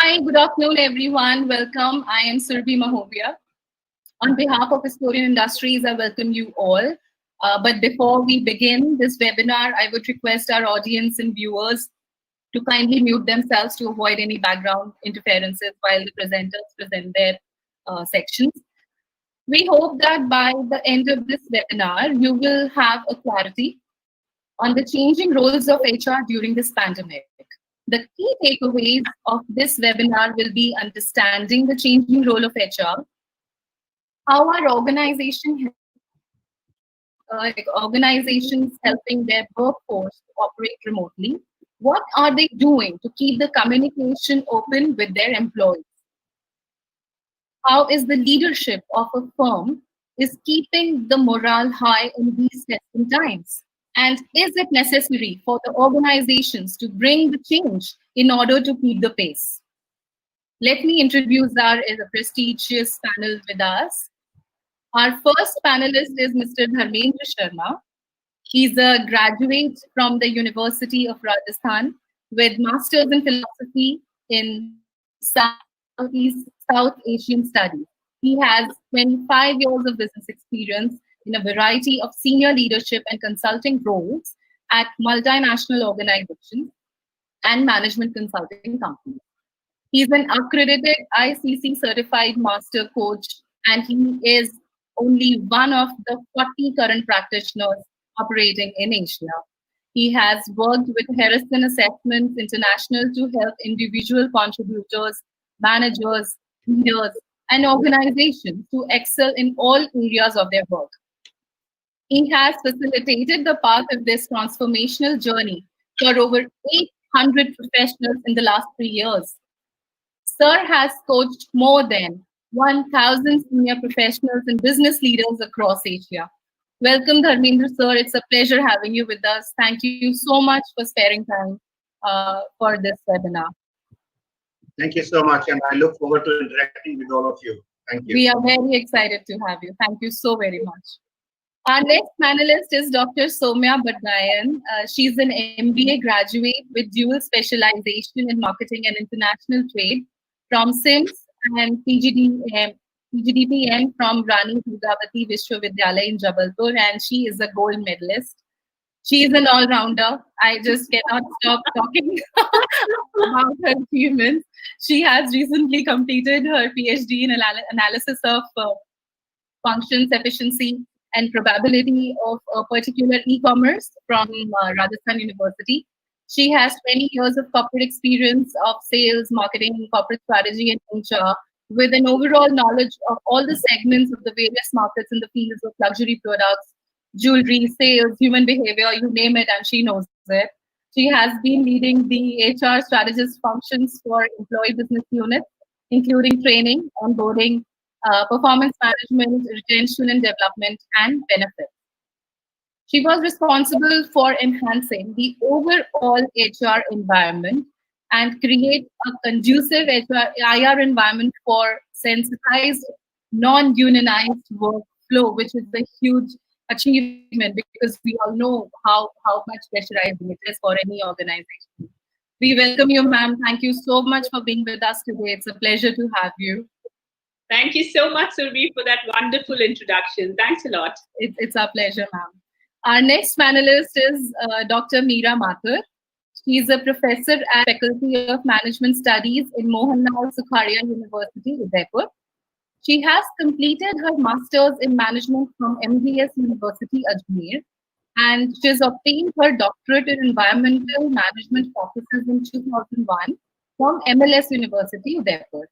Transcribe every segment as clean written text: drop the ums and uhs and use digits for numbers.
Hi, good afternoon, everyone. Welcome. I am Surbhi Mahovia. On behalf of Historian Industries, I welcome you all. But before we begin this webinar, I would request our audience and viewers to kindly mute themselves to avoid any background interferences while the presenters present their sections. We hope that by the end of this webinar, you will have a clarity on the changing roles of HR during this pandemic. The key takeaways of this webinar will be understanding the changing role of HR, how our organizations helping their workforce to operate remotely, what are they doing to keep the communication open with their employees, how is the leadership of a firm is keeping the morale high in these testing times, and is it necessary for the organizations to bring the change in order to keep the pace? Let me introduce our prestigious panel with us. Our first panelist is Mr. Dharmendra Sharma. He's a graduate from the University of Rajasthan with Masters in Philosophy in South Asian Studies. He has 25 years of business experience in a variety of senior leadership and consulting roles at multinational organizations and management consulting companies. He's an accredited ICC certified master coach, and he is only one of the 40 current practitioners operating in Asia. He has worked with Harrison Assessments International to help individual contributors, managers, leaders, and organizations to excel in all areas of their work. He has facilitated the path of this transformational journey for over 800 professionals in the last 3 years. Sir has coached more than 1,000 senior professionals and business leaders across Asia. Welcome, Dharmendra sir. It's a pleasure having you with us. Thank you so much for sparing time for this webinar. Thank you so much, and I look forward to interacting with all of you. Thank you. We are very excited to have you. Thank you so very much. Our next panelist is Dr. Soumya Badnayan. She's an MBA graduate with dual specialization in marketing and international trade from SIMS and PGDPM from Rani Durgavati Vishwavidyalaya in Jabalpur, and she is a gold medalist. She is an all-rounder. I just cannot stop talking about her achievements. She has recently completed her PhD in analysis of functions, efficiency, and probability of a particular e-commerce from Rajasthan University. She has 20 years of corporate experience of sales, marketing, corporate strategy, and HR, with an overall knowledge of all the segments of the various markets in the fields of luxury products, jewelry, sales, human behavior, you name it, and she knows it. She has been leading the HR strategist functions for employee business units, including training, onboarding, performance management, retention and development, and benefits. She was responsible for enhancing the overall HR environment and create a conducive IR environment for sensitized, non-unionized workflow, which is a huge achievement because we all know how much pressurizing it is for any organization. We welcome you, ma'am. Thank you so much for being with us today. It's a pleasure to have you. Thank you so much, Surbhi, for that wonderful introduction. Thanks a lot. It's our pleasure, ma'am. Our next panelist is Dr. Meera Mathur. She is a professor at Faculty of Management Studies in Mohanlal Sukharia University, Udaipur. She has completed her master's in management from MDS University, Ajmer, and she has obtained her doctorate in environmental management practices in 2001 from MLS University, Udaipur.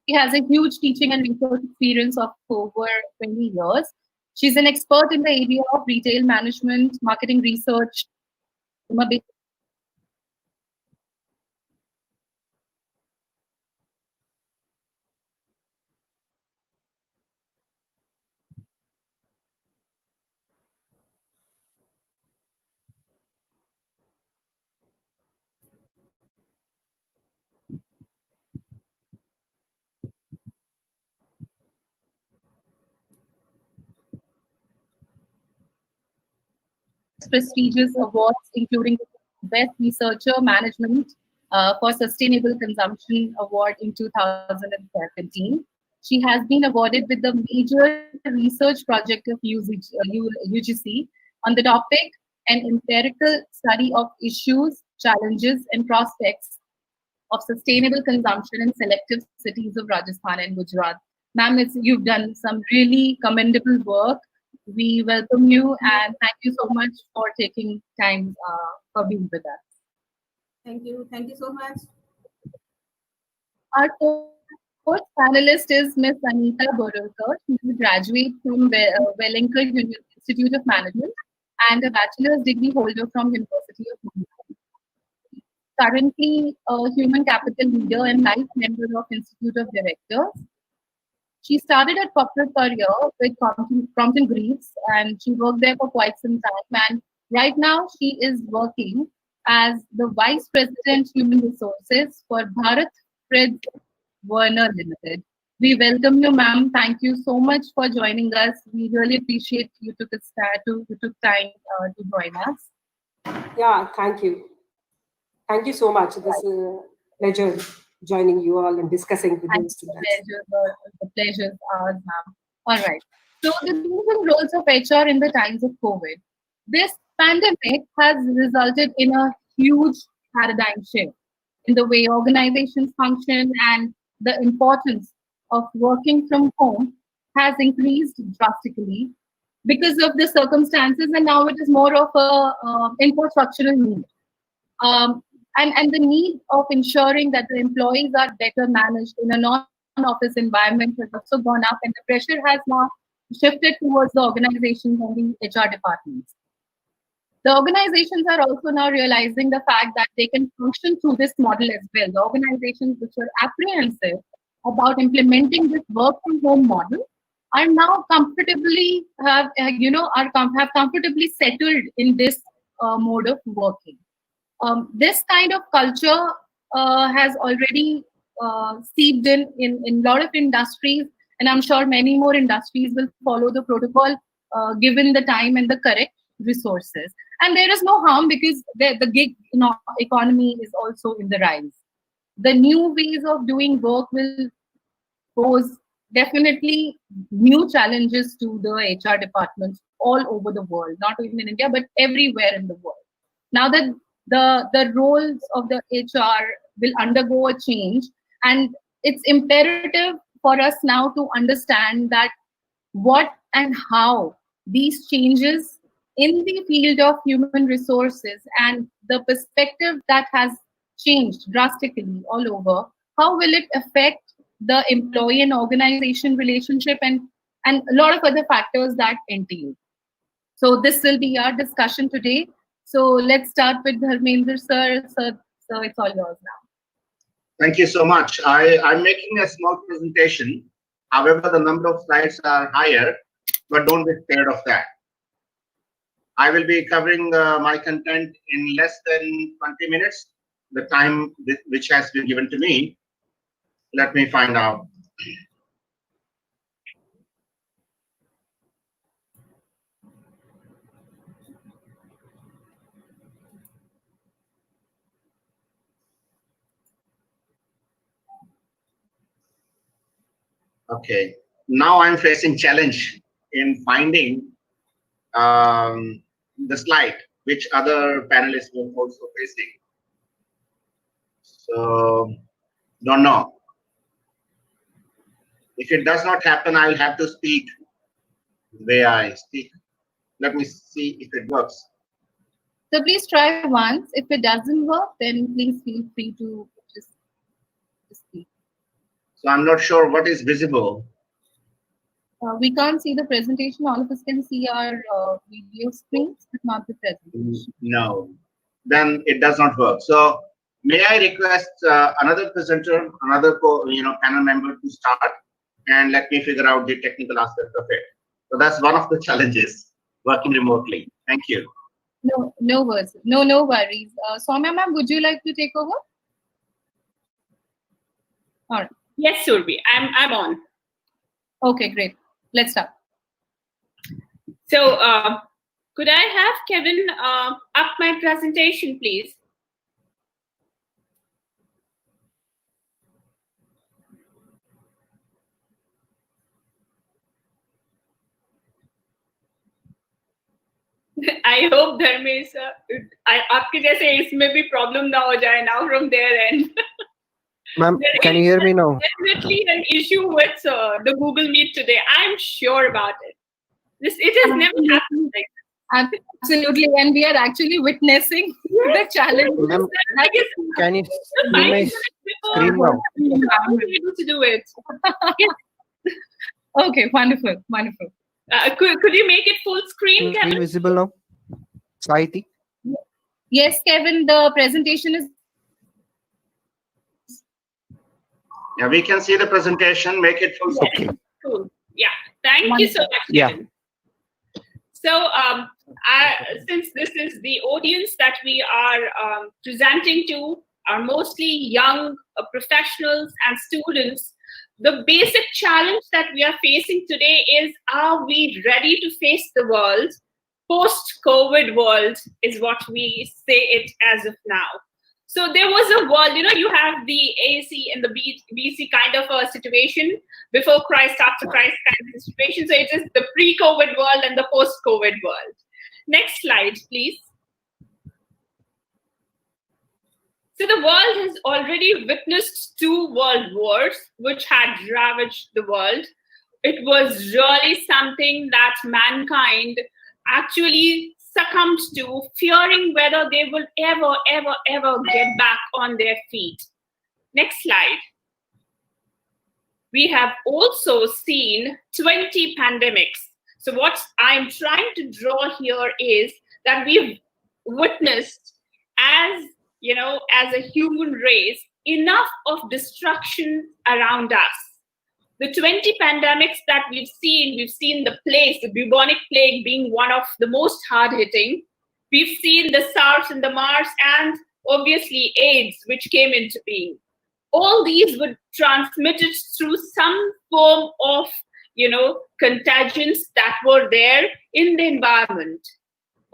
She has a huge teaching and research experience of over 20 years. She's an expert in the area of retail management, marketing research, prestigious awards, including Best Researcher Management for Sustainable Consumption Award in 2017. She has been awarded with the major research project of UGC on the topic, an empirical study of issues, challenges, and prospects of sustainable consumption in selective cities of Rajasthan and Gujarat. Ma'am, you've done some really commendable work. We welcome you and thank you so much for taking time for being with us. Thank you. Thank you so much. Our fourth panelist is Ms. Anita Borolkar. She's a graduate from Wellinger Institute of Management and a bachelor's degree holder from University of Mumbai. Currently a human capital leader and life member of Institute of Directors. She started her corporate career with Crompton Greaves and she worked there for quite some time. And right now she is working as the Vice President Human Resources for Bharat Fred Werner Limited. We welcome you, ma'am. Thank you so much for joining us. We really appreciate you took time to join us. Yeah, thank you. Thank you so much. It is a pleasure joining you all and discussing with you students. The pleasure is ours, ma'am. All right. So the roles and roles of HR in the times of COVID. This pandemic has resulted in a huge paradigm shift in the way organizations function, and the importance of working from home has increased drastically because of the circumstances, and now it is more of a infrastructural need. And the need of ensuring that the employees are better managed in a non-office environment has also gone up, and the pressure has now shifted towards the organizations and the HR departments. The organizations are also now realizing the fact that they can function through this model as well. The organizations which were apprehensive about implementing this work from home model are now comfortably have comfortably settled in this mode of working. This kind of culture has already seeped in a lot of industries, and I'm sure many more industries will follow the protocol given the time and the correct resources. And there is no harm because the gig economy is also in the rise. The new ways of doing work will pose definitely new challenges to the HR departments all over the world, not even in India, but everywhere in the world. Now that the roles of the HR will undergo a change, and it's imperative for us now to understand that what and how these changes in the field of human resources and the perspective that has changed drastically all over, how will it affect the employee and organization relationship, and a lot of other factors that entail. So this will be our discussion today. So let's start with Dharmendra sir. So it's all yours now. Thank you so much. I'm making a small presentation. However, the number of slides are higher, but don't be scared of that. I will be covering my content in less than 20 minutes, the time which has been given to me. Let me find out. Okay, now I'm facing challenge in finding the slide, which other panelists were also facing. So, don't know. If it does not happen, I'll have to speak the way I speak. Let me see if it works. So please try once. If it doesn't work, then please feel free to just speak. So I'm not sure what is visible. We can't see the presentation. All of us can see our video screens, but not the presentation. No, then it does not work. So may I request another presenter, another panel member to start and let me figure out the technical aspect of it. So that's one of the challenges working remotely. Thank you. No worries. No worries. Soumya ma'am, would you like to take over? All right. Yes, Surbi, I'm on. Okay, great. Let's start. So could I have Kevin up my presentation, please? I hope Dharmesh, आपके जैसे इसमें भी problem ना हो जाए now from their end. Ma'am, There can you is hear me now? definitely an issue with the Google Meet today. I'm sure about it. It has never happened like this. Absolutely, and we are actually witnessing the challenge. Ma'am, I guess can you see my screen now? I was able to do it. Okay, wonderful, wonderful. Could you make it full screen, Are Kevin? you visible now? Saiti? Yes, Kevin, the presentation is. Yeah, we can see the presentation. Make it full screen. Okay. Cool. Yeah. Thank you so much, Yeah. Kevin. So, since this is the audience that we are presenting to are mostly young professionals and students, the basic challenge that we are facing today is, are we ready to face the world? Post-COVID world is what we say it as of now. So there was a world, you have the AC and the BC kind of a situation, before Christ, after Christ kind of situation. So it is the pre-COVID world and the post-COVID world. Next slide, please. So the world has already witnessed 2 world wars, which had ravaged the world. It was really something that mankind actually succumbed to, fearing whether they will ever get back on their feet. Next slide. We have also seen 20 pandemics. So what I'm trying to draw here is that we've witnessed, as a human race, enough of destruction around us. The 20 pandemics that we've seen the plague, the bubonic plague being one of the most hard-hitting. We've seen the SARS and the MARS, and obviously AIDS, which came into being. All these were transmitted through some form of, contagions that were there in the environment.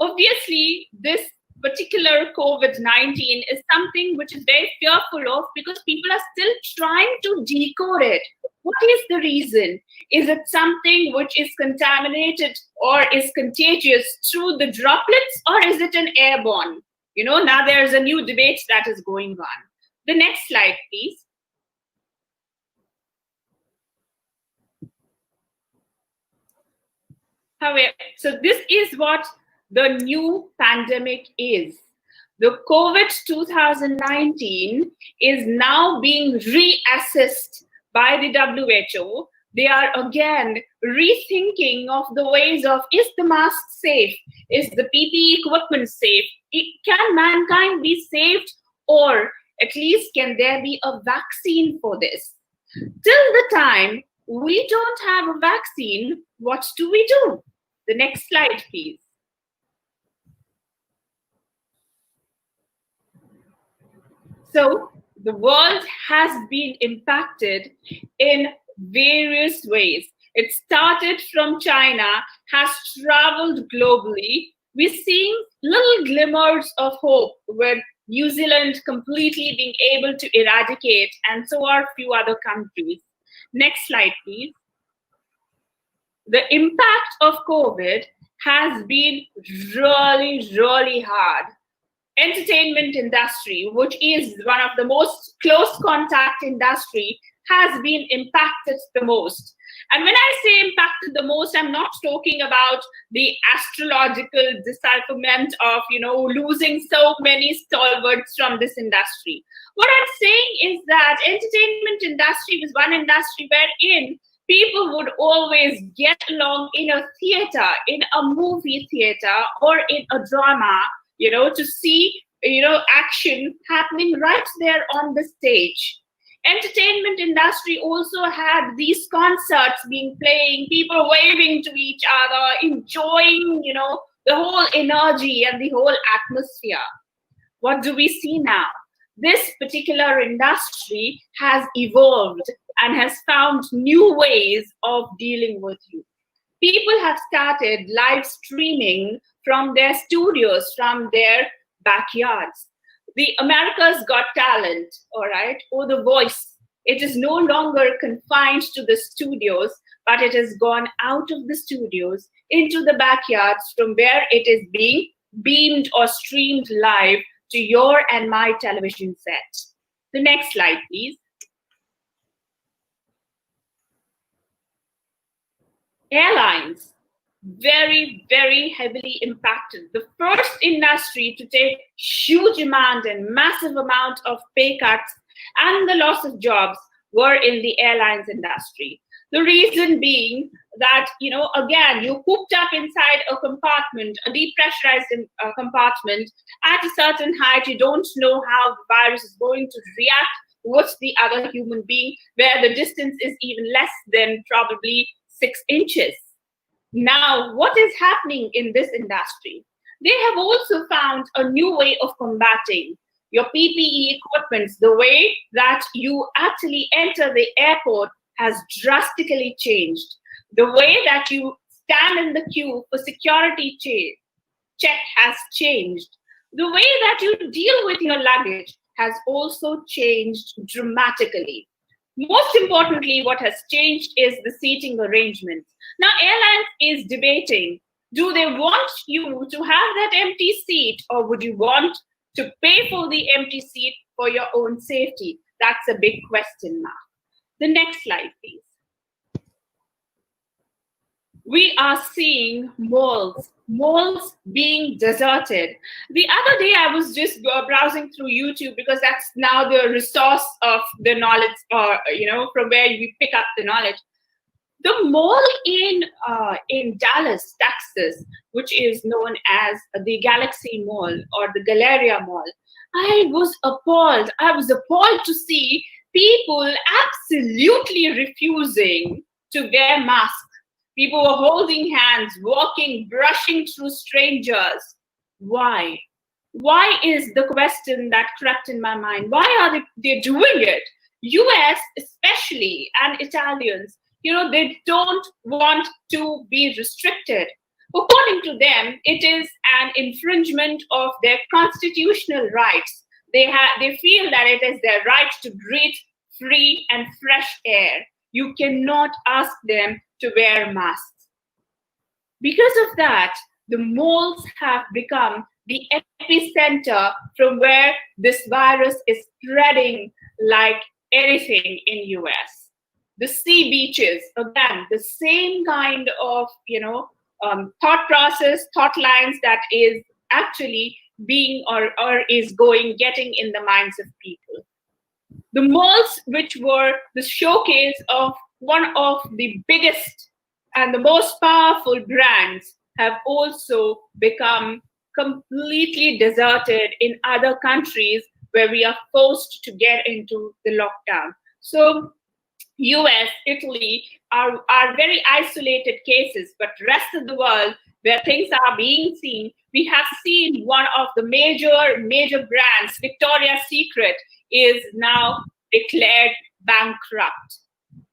Obviously, this particular COVID-19 is something which is very fearful of, because people are still trying to decode it. What is the reason? Is it something which is contaminated or is contagious through the droplets, or is it an airborne? Now there's a new debate that is going on. The next slide, please. However, so this is what the new pandemic is. The COVID 2019 is now being reassessed by the WHO. They are again rethinking of the ways of, is the mask safe? Is the PPE equipment safe? Can mankind be saved? Or at least can there be a vaccine for this? Till the time we don't have a vaccine, what do we do? The next slide, please. So the world has been impacted in various ways. It started from China, has traveled globally. We're seeing little glimmers of hope with New Zealand completely being able to eradicate, and so are a few other countries. Next slide, please. The impact of COVID has been really hard. Entertainment industry, which is one of the most close contact industry, has been impacted the most. And when I say impacted the most, I'm not talking about the astrological decipherment of, losing so many stalwarts from this industry. What I'm saying is that entertainment industry was one industry wherein people would always get along in a theater, in a movie theater, or in a drama, to see, action happening right there on the stage. Entertainment industry also had these concerts playing, people waving to each other, enjoying, the whole energy and the whole atmosphere. What do we see now? This particular industry has evolved and has found new ways of dealing with you. People have started live streaming from their studios, from their backyards. The America's Got Talent, all right, or The Voice, it is no longer confined to the studios, but it has gone out of the studios into the backyards, from where it is being beamed or streamed live to your and my television set. The next slide, please. Airlines, very, very heavily impacted. The first industry to take huge amount and massive amount of pay cuts and the loss of jobs were in the airlines industry. The reason being that, again, you're cooped up inside a compartment, a depressurized compartment at a certain height. You don't know how the virus is going to react with the other human being, where the distance is even less than probably 6 inches. Now, what is happening in this industry? They have also found a new way of combating your PPE equipment. The way that you actually enter the airport has drastically changed. The way that you stand in the queue for security check has changed. The way that you deal with your luggage has also changed dramatically. Most importantly, what has changed is the seating arrangements. Now, airlines is debating, do they want you to have that empty seat, or would you want to pay for the empty seat for your own safety? That's a big question mark. The next slide, please. We are seeing malls being deserted. The other day, I was just browsing through YouTube, because that's now the resource of the knowledge, or from where we pick up the knowledge. The mall in Dallas, Texas, which is known as the Galaxy Mall or the Galleria Mall, I was appalled. I was appalled to see people absolutely refusing to wear masks. People were holding hands, walking, brushing through strangers. Why? Why is the question that crept in my mind? Why are they doing it? US especially, and Italians, they don't want to be restricted. According to them, it is an infringement of their constitutional rights. They feel that it is their right to breathe free and fresh air. You cannot ask them to wear masks. Because of that, the malls have become the epicenter from where this virus is spreading like anything in US. The sea beaches, again, the same kind of thought process, thought lines that is actually being or is getting in the minds of people. The malls, which were the showcase of one of the biggest and the most powerful brands, have also become completely deserted in other countries where we are forced to get into the lockdown. So US, Italy are very isolated cases, but rest of the world where things are being seen, we have seen one of the major brands, Victoria's Secret, is now declared bankrupt.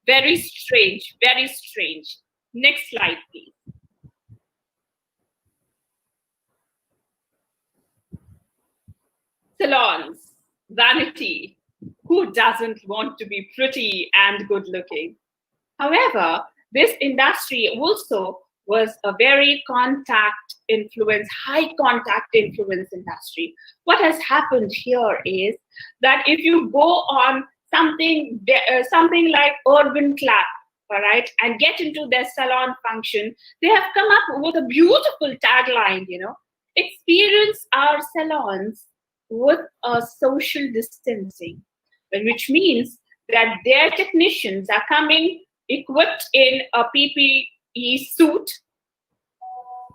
Very strange, very strange. Next slide, please. Salons, vanity. Who doesn't want to be pretty and good looking? However, this industry also was a very high contact influence industry. What has happened here is that if you go on something like Urban Club, all right, and get into their salon function, they have come up with a beautiful tagline, experience our salons with a social distancing, which means that their technicians are coming equipped in a PPE suit,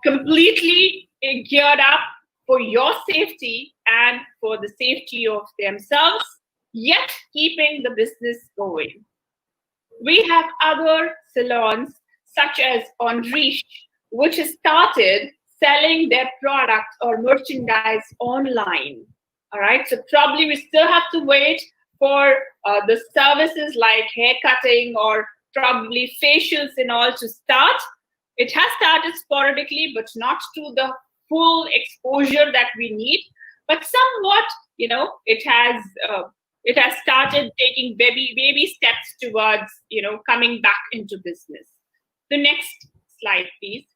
completely geared up for your safety and for the safety of themselves, yet keeping the business going. We have other salons such as Enrich, which has started selling their product or merchandise online. All right, so probably we still have to wait for the services like hair cutting or probably facials and all to start. It has started sporadically, but not to the full exposure that we need. But somewhat, it has started taking baby steps towards, coming back into business. The next slide, please.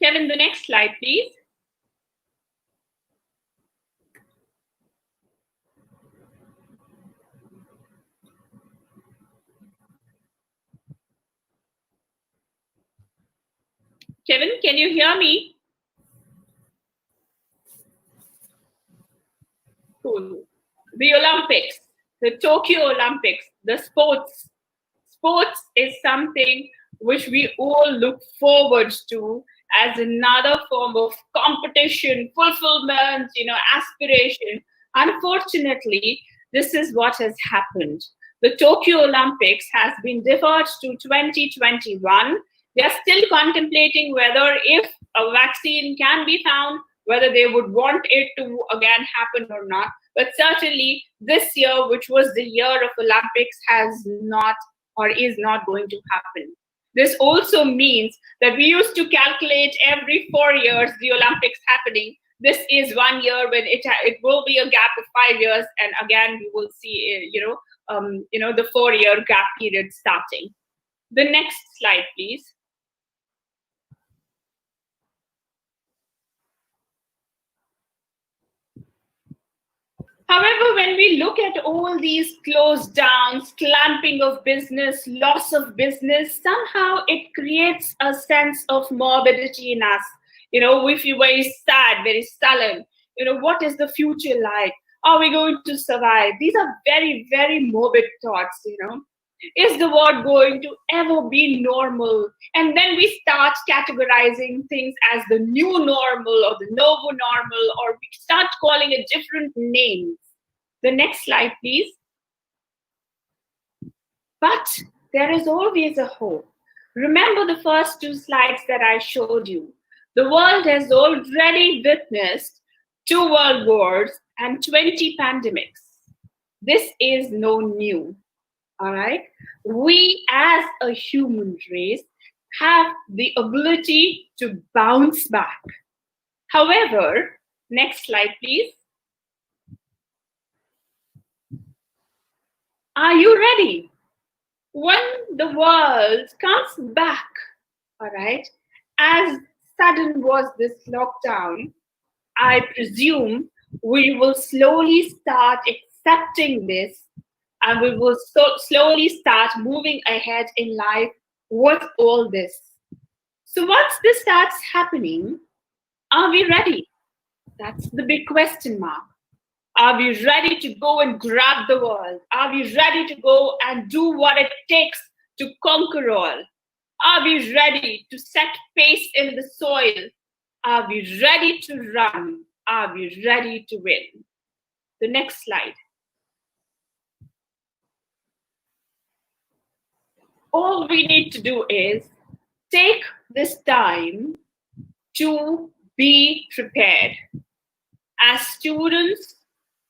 Kevin, the next slide, please. Kevin, can you hear me? Cool. The Olympics, the Tokyo Olympics, the sports. Sports is something which we all look forward to as another form of competition, fulfillment, aspiration. Unfortunately, this is what has happened. The Tokyo Olympics has been deferred to 2021. They are still contemplating whether if a vaccine can be found, whether they would want it to again happen or not. But certainly this year, which was the year of Olympics, has not or is not going to happen. This also means that we used to calculate every 4 years the Olympics happening. This is 1 year when it will be a gap of 5 years, and again we will see the 4-year gap period starting. The next slide, please. However, when we look at all these closed downs, clamping of business, loss of business, somehow it creates a sense of morbidity in us. We feel very sad, very sullen. What is the future like? Are we going to survive? These are very, very morbid thoughts, Is the world going to ever be normal? And then we start categorizing things as the new normal or the novo normal, or we start calling it different names. The next slide, please. But there is always a hope. Remember the first 2 slides that I showed you. The world has already witnessed 2 world wars and 20 pandemics. This is no new. All right. We as a human race have the ability to bounce back. However, next slide, please. Are you ready? When the world comes back, all right, as sudden was this lockdown, I presume we will slowly start accepting this, and we will slowly start moving ahead in life with all this. So once this starts happening, are we ready? That's the big question mark. Are we ready to go and grab the world? Are we ready to go and do what it takes to conquer all? Are we ready to set pace in the soil? Are we ready to run? Are we ready to win? The next slide. All we need to do is take this time to be prepared. As students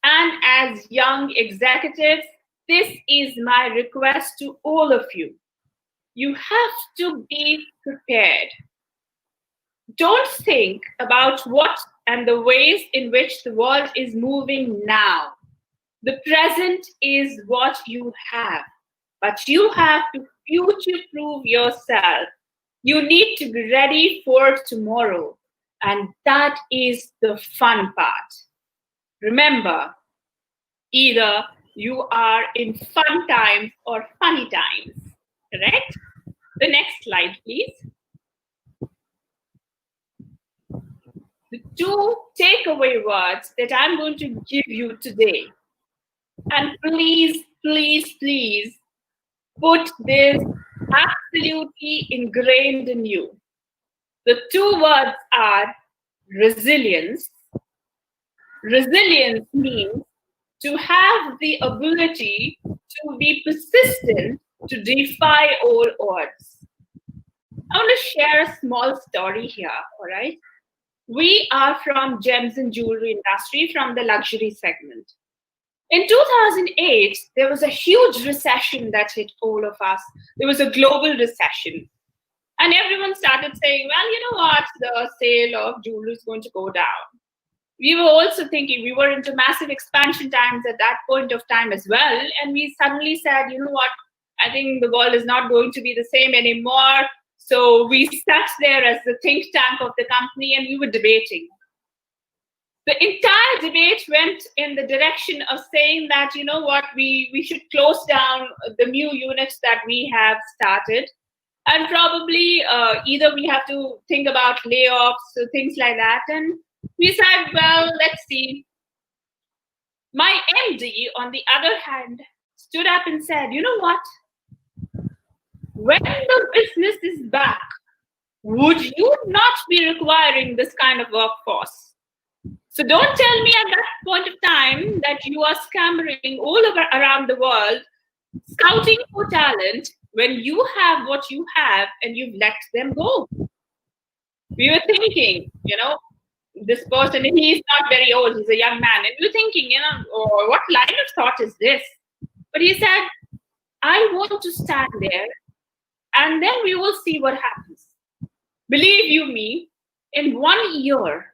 and as young executives, this is my request to all of you. You have to be prepared. Don't think about what and the ways in which the world is moving now. The present is what you have, but you have to future-proof yourself. You need to be ready for tomorrow, and that is the fun part. Remember, either you are in fun times or funny times, correct? The next slide, please. The 2 takeaway words that I'm going to give you today. And please, please, please put this absolutely ingrained in you. The 2 words are resilience. Resilience means to have the ability to be persistent, to defy all odds. I want to share a small story here, all right? We are from gems and jewelry industry, from the luxury segment. In 2008, there was a huge recession that hit all of us. There was a global recession. And everyone started saying, well, you know what? The sale of jewelry is going to go down. We were also thinking, we were into massive expansion times at that point of time as well. And we suddenly said, you know what? I think the world is not going to be the same anymore. So we sat there as the think tank of the company and we were debating. The entire debate went in the direction of saying that, you know what, we should close down the new units that we have started. And probably either we have to think about layoffs or things like that. And we said, well, let's see. My MD, on the other hand, stood up and said, you know what? When the business is back, would you not be requiring this kind of workforce? So don't tell me at that point of time that you are scampering all over around the world, scouting for talent when you have what you have and you've let them go. We were thinking, you know, this person, he's not very old, he's a young man. And we were thinking, you know, oh, what line of thought is this? But he said, I want to stand there and then we will see what happens. Believe you me, in 1 year,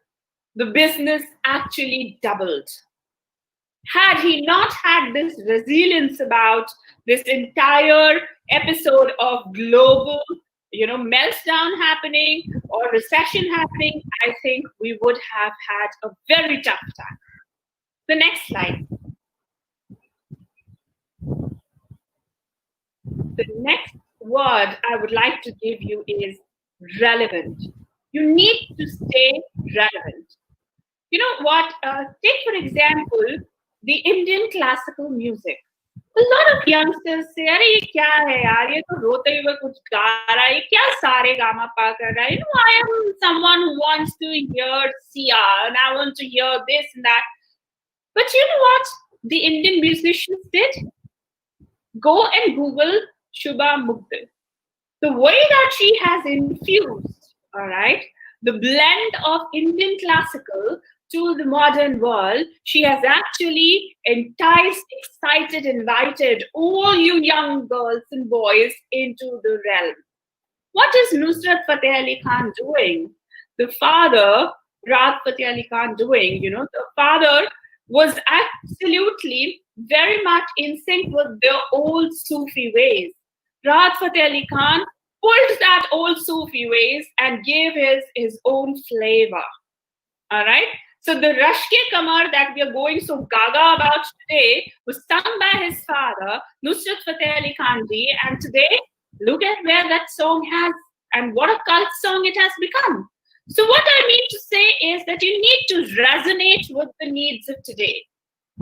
the business actually doubled. Had he not had this resilience about this entire episode of global, you know, meltdown happening or recession happening, I think we would have had a very tough time. The next slide. The next word I would like to give you is relevant. You need to stay relevant. You know what? Take, for example, the Indian classical music. A lot of youngsters say, "Arey, ye kya hai yaar? Ye to rote hue kuch ga raha hai. Ye kya sare gama pa kar raha hai?" You know, I am someone who wants to hear Sia, and I want to hear this and that. But you know what the Indian musicians did? Go and Google Shubha Mugdal. The way that she has infused, all right, the blend of Indian classical to the modern world, she has actually enticed, excited, invited all you young girls and boys into the realm. What is Nusrat Fateh Ali Khan doing? The father, Rahat Fateh Ali Khan, doing? You know, the father was absolutely very much in sync with the old Sufi ways. Rahat Fateh Ali Khan pulled that old Sufi ways and gave his own flavor. All right. So the Rashke Kamar that we are going so gaga about today was sung by his father, Nusrat Fateh Ali Khan ji, and today, look at where that song has, and what a cult song it has become. So what I mean to say is that you need to resonate with the needs of today.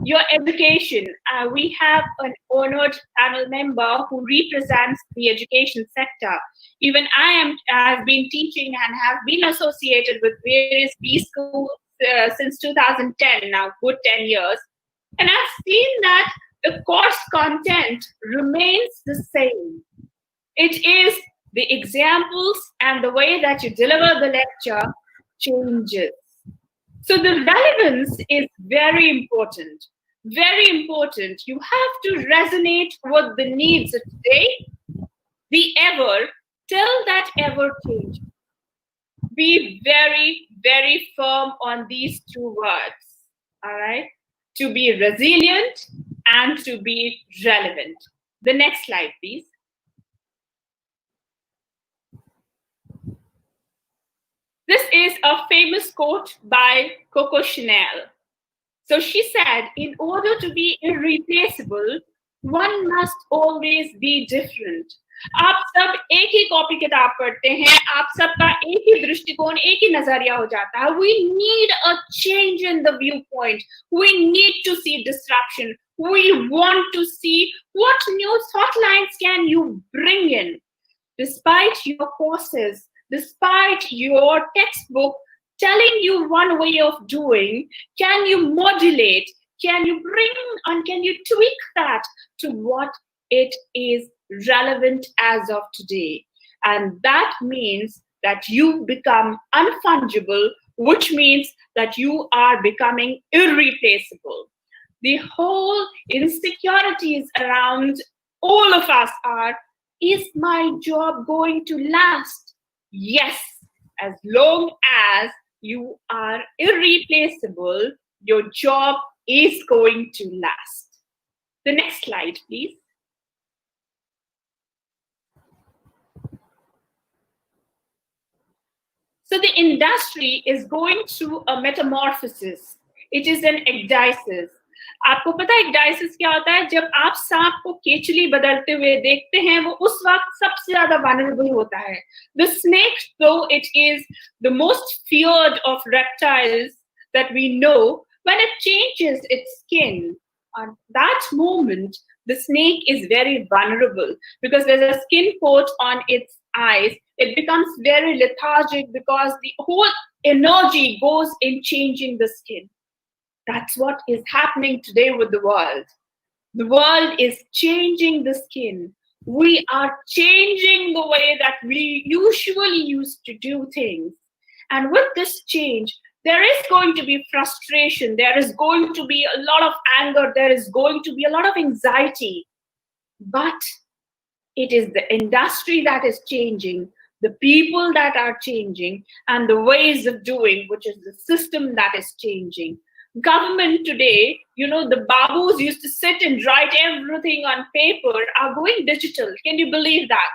Your education. We have an honored panel member who represents the education sector. Even I have been teaching and have been associated with various B schools since 2010, now good 10 years. And I've seen that the course content remains the same. It is the examples and the way that you deliver the lecture changes. So the relevance is very important. Very important. You have to resonate with the needs of today, the ever, till that ever change. Be very, very firm on these two words. All right? To be resilient and to be relevant. The next slide, please. This is a famous quote by Coco Chanel. So she said, in order to be irreplaceable, one must always be different. आप सब एक ही copy किताब पढ़ते हैं, आप सबका एक ही दृष्टिकोण, एक ही नजरिया हो जाता है. We need a change in the viewpoint. We need to see disruption. We want to see what new thought lines can you bring in. Despite your courses, despite your textbook telling you one way of doing, can you modulate? Can you bring and can you tweak that to what it is relevant as of today? And that means that you become unfungible, which means that you are becoming irreplaceable. The whole insecurities around all of us are, is my job going to last? Yes, as long as you are irreplaceable, your job is going to last. The next slide, please. So the industry is going through a metamorphosis. It is an ecdysis. आपको पता है ecdysis क्या होता है? जब आप सांप को केचुली बदलते हुए देखते हैं, वो उस वक्त सबसे ज्यादा vulnerable होता है. The snake, though it is the most feared of reptiles that we know, when it changes its skin, at that moment, the snake is very vulnerable because there's a skin coat on its eyes. It becomes very lethargic because the whole energy goes in changing the skin. That's what is happening today with the world. The world is changing the skin. We are changing the way that we usually used to do things. And with this change, there is going to be frustration. There is going to be a lot of anger. There is going to be a lot of anxiety. But it is the industry that is changing, the people that are changing, and the ways of doing, which is the system that is changing. Government today, the babus used to sit and write everything on paper, are going digital. Can you believe that?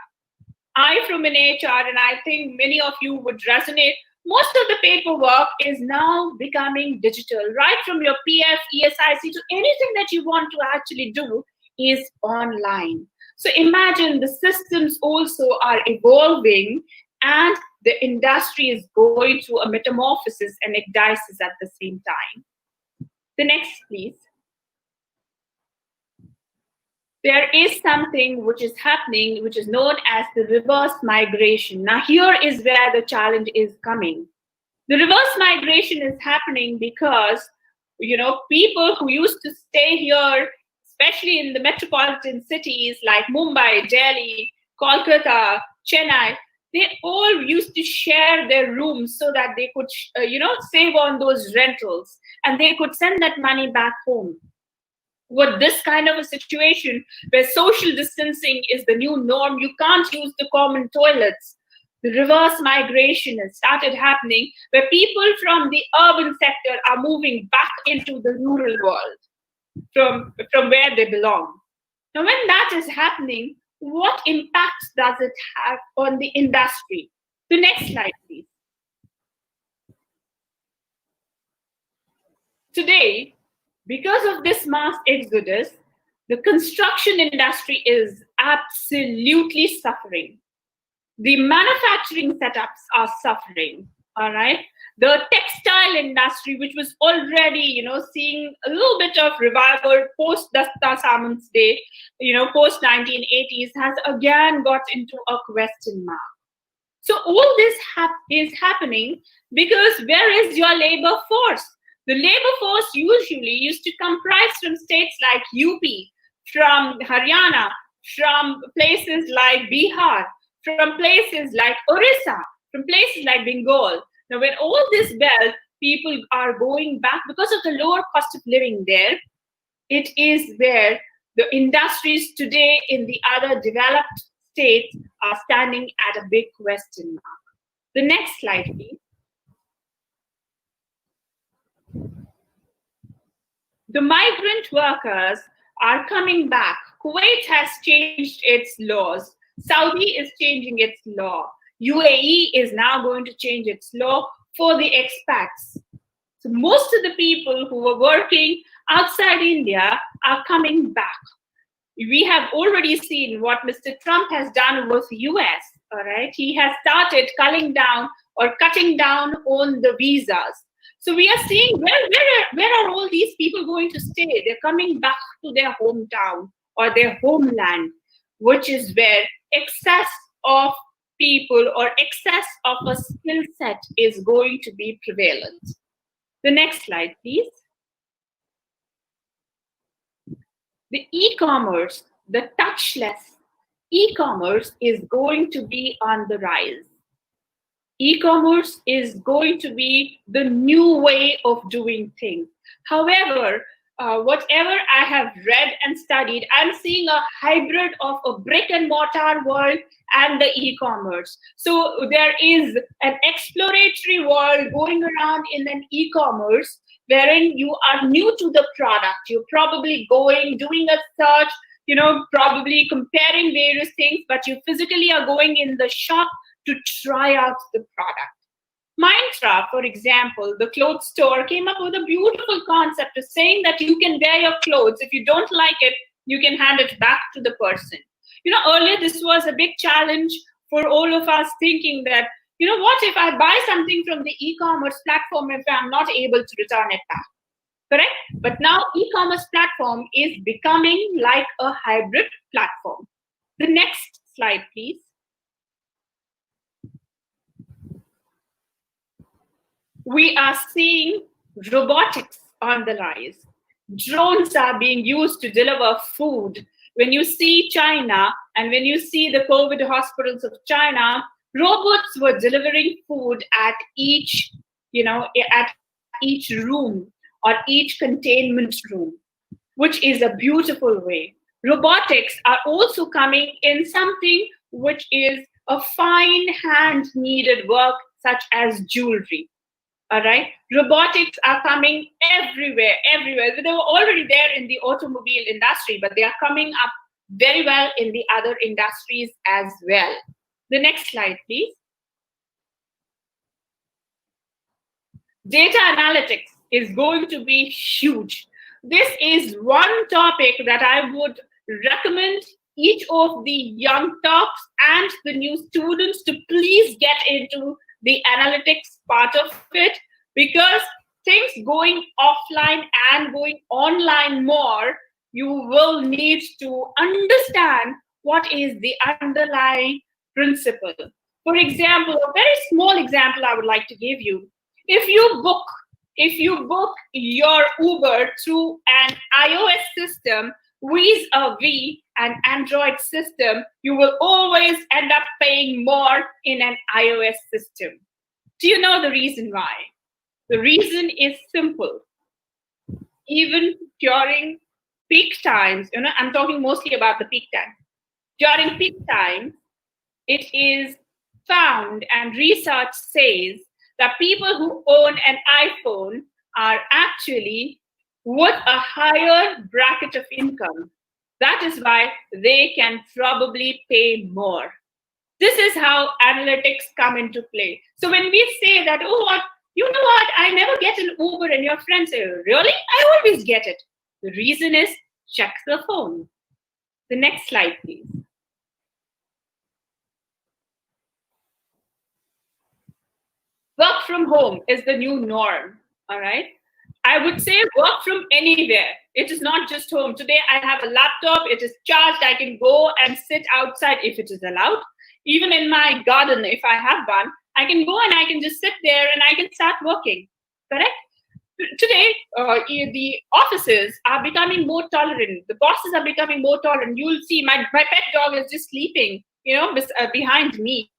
I from an HR, and I think many of you would resonate, most of the paperwork is now becoming digital, right from your PF, ESIC to anything that you want to actually do is online. So imagine the systems also are evolving and the industry is going through a metamorphosis and ecdysis at the same time. The next, please. There is something which is happening, which is known as the reverse migration. Now, here is where the challenge is coming. The reverse migration is happening because, people who used to stay here, especially in the metropolitan cities like Mumbai, Delhi, Kolkata, Chennai, they all used to share their rooms so that they could, save on those rentals and they could send that money back home. With this kind of a situation where social distancing is the new norm, you can't use the common toilets. The reverse migration has started happening where people from the urban sector are moving back into the rural world from where they belong. Now, when that is happening, what impact does it have on the industry? The next slide, please. Today, because of this mass exodus, the construction industry is absolutely suffering. The manufacturing setups are suffering, all right? The textile industry, which was already, seeing a little bit of revival post-Dasta Samont's day, post-1980s, has again got into a question mark. So all this is happening because where is your labor force? The labor force usually used to comprise from states like UP, from Haryana, from places like Bihar, from places like Orissa, from places like Bengal. Now, when all this wealth, people are going back because of the lower cost of living there, it is where the industries today in the other developed states are standing at a big question mark. The next slide, please. The migrant workers are coming back. Kuwait has changed its laws. Saudi is changing its law. UAE is now going to change its law for the expats. So most of the people who were working outside India are coming back. We have already seen what Mr. Trump has done with the US, all right? He has started cutting down on the visas. So we are seeing where are all these people going to stay? They're coming back to their hometown or their homeland, which is where excess of people or excess of a skill set is going to be prevalent. The next slide, please. The e-commerce, the touchless e-commerce is going to be on the rise. E-commerce is going to be the new way of doing things. However, whatever I have read and studied, I'm seeing a hybrid of a brick and mortar world and the e-commerce. So there is an exploratory world going around in an e-commerce wherein you are new to the product. You're probably doing a search, probably comparing various things, but you physically are going in the shop to try out the product. Myntra, for example, the clothes store, came up with a beautiful concept of saying that you can wear your clothes. If you don't like it, you can hand it back to the person. Earlier this was a big challenge for all of us, thinking that, what if I buy something from the e-commerce platform if I'm not able to return it back? Correct? But now e-commerce platform is becoming like a hybrid platform. The next slide, please. We are seeing robotics on the rise. Drones are being used to deliver food. When you see China and when you see the COVID hospitals of China, robots were delivering food at each room or each containment room, which is a beautiful way. Robotics are also coming in something which is a fine hand needed work, such as jewelry. All right. Robotics are coming everywhere. They were already there in the automobile industry, but they are coming up very well in the other industries as well. The next slide, please. Data analytics is going to be huge. This is one topic that I would recommend each of the young tops and the new students to please get into the analytics part of it, because things going offline and going online more, you will need to understand what is the underlying principle. For example, a very small example I would like to give you. If you book your Uber through an iOS system vis-a-vis an Android system, you will always end up paying more in an iOS system. Do you know the reason why? The reason is simple. Even during peak times, I'm talking mostly about the peak time. During peak time, it is found, and research says that people who own an iPhone are actually with a higher bracket of income. That is why they can probably pay more. This is how analytics come into play. So when we say that, I never get an Uber, and your friends say, really? I always get it. The reason is, check the phone. The next slide, please. Work from home is the new norm, all right? I would say work from anywhere. It is not just home. Today I have a laptop, it is charged, I can go and sit outside if it is allowed. Even in my garden, if I have one, I can go and I can just sit there and I can start working, correct? Today, the offices are becoming more tolerant. The bosses are becoming more tolerant. You'll see my pet dog is just sleeping, behind me.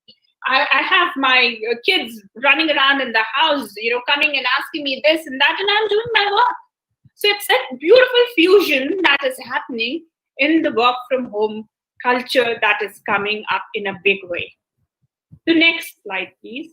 I have my kids running around in the house, coming and asking me this and that, and I'm doing my work. So it's that beautiful fusion that is happening in the work from home culture that is coming up in a big way. The next slide, please.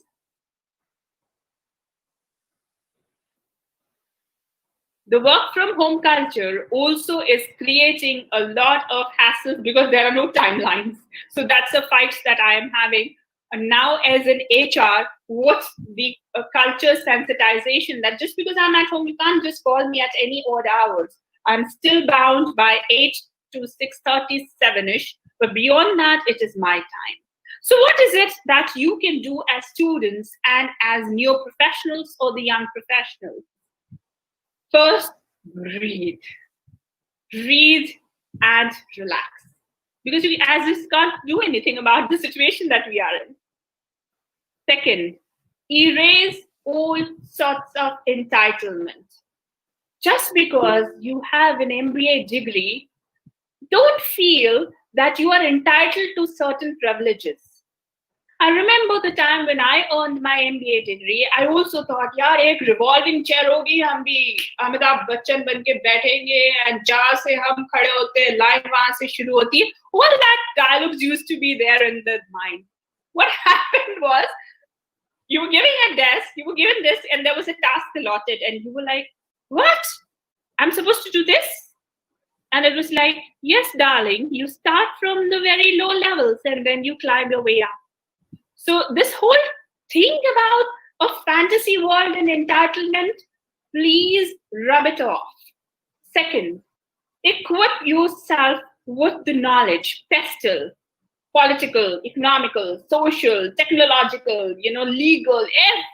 The work from home culture also is creating a lot of hassle because there are no timelines. So that's a fight that I am having. And now as an HR, what's the culture sensitization that just because I'm at home, you can't just call me at any odd hours. I'm still bound by 8 to 6:30, 7-ish, but beyond that, it is my time. So what is it that you can do as students and as neo-professionals or the young professionals? First, breathe. Breathe and relax. Because we as is can't do anything about the situation that we are in. Second, erase all sorts of entitlement. Just because you have an MBA degree, don't feel that you are entitled to certain privileges. I remember the time when I earned my MBA degree, I also thought, yaar, ek revolving chair hogi, hum bhi Amitabh Bachchan ban ke baithenge and jahan se hum khade hote hain, line wahan se shuru hoti hai. All that dialogues used to be there in the mind. What happened was, you were given a desk, you were given this, and there was a task allotted, and you were like, what? I'm supposed to do this? And it was like, yes, darling, you start from the very low levels, and then you climb your way up. So this whole thing about a fantasy world and entitlement, please rub it off. Second, equip yourself with the knowledge, pestle, political, economical, social, technological, legal,